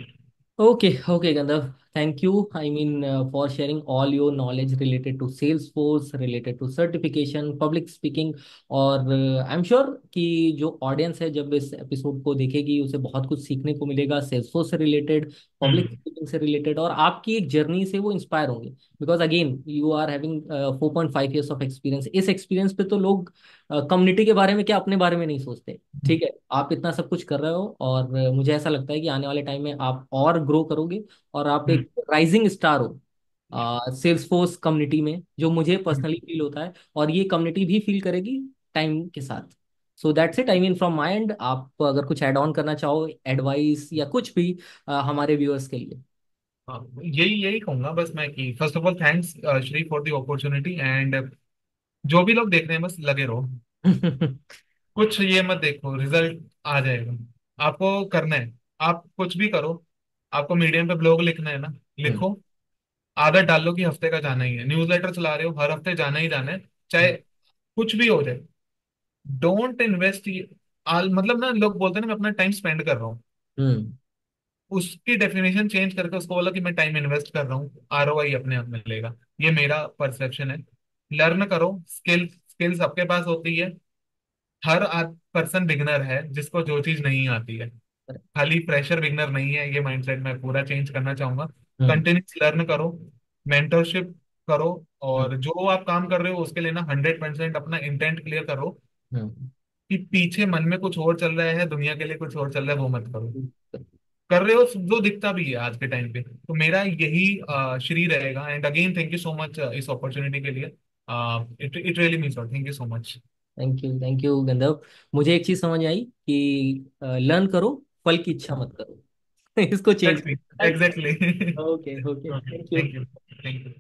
Okay, okay, Gandharv. Thank you. I mean, for sharing all your knowledge related to Salesforce, related to certification, public speaking, और I'm sure कि जो ऑडियंस है जब इस एपिसोड को देखेगी उसे बहुत कुछ सीखने को मिलेगा, सेल्सफोर्स से रिलेटेड, पब्लिक हम्म। स्पीकिंग से रिलेटेड, और आपकी एक जर्नी से वो इंस्पायर होंगे। Because again you are having 4.5 years of experience. इस एक्सपीरियंस पे तो लोग कम्युनिटी के बारे में क्या, अपने बारे में नहीं सोचते। ठीक है, आप इतना सब कुछ कर रहे हो, और मुझे ऐसा लगता है कि आने वाले टाइम में आप और ग्रो करोगे, और आप हम्म। एक राइजिंग स्टार हो सेल्स फोर्स कम्युनिटी में, जो मुझे हम्म। पर्सनली फील होता है, और ये कम्युनिटी भी फील करेगी टाइम के साथ। So that's it. I mean from my and, आप अगर कुछ ऐड ऑन करना चाहो, एडवाइस या कुछ भी हमारे व्यूअर्स के लिए। हाँ, यही यही कहूंगा बस मैं कि first of all thanks Shri for the opportunity, and जो भी लोग देख रहे हैं बस लगे रहो, कुछ ये मत देखो रिजल्ट आ जाएगा, आपको करना है, आप कुछ भी करो। आपको मीडियम पे ब्लॉग लिखना है ना, हम्म। लिखो। आदत डाल लो कि हफ्ते का जाना ही है, न्यूज़लेटर चला रहे हो हर हफ्ते जाना ही जाना है, चाहे कुछ भी हो जाए। डोंट इन्वेस्ट, मतलब ना लोग बोलते हैं ना मैं अपना टाइम स्पेंड कर रहा हूँ, हम्म। उसकी डेफिनेशन चेंज करके उसको बोला कि मैं टाइम इन्वेस्ट कर रहा हूँ, आरओआई अपने आप मिलेगा। ये मेरा परसेप्शन है। लर्न करो, स्किल स्किल सबके पास होती है। हर पर्सन बिगनर है जिसको जो चीज नहीं आती है, खाली फ्रेशर बिगनर नहीं है, ये माइंडसेट मैं पूरा चेंज करना चाहूंगा। हम्म। कंटिन्यूस लर्न करो, मेंटरशिप करो, हम्म। और जो आप काम कर रहे हो उसके लिए ना 100% अपना इंटेंट क्लियर करो, हम्म। कि पीछे मन में कुछ और चल रहा है, दुनिया के लिए कुछ और चल रहा है, वो मत करो। हम्म। कर रहे हो जो दिखता भी है आज के टाइम पे, तो मेरा यही श्री रहेगा। And again thank you so much इस अपॉर्चुनिटी के लिए। It it really means lot, thank you so much. Thank you गंधर्व। मुझे एक चीज समझ आई कि लर्न करो, फल की इच्छा मत करो। इसको चेंज एग्जैक्टली कर। Exactly. Okay okay, okay, thank you. Thank you, thank you.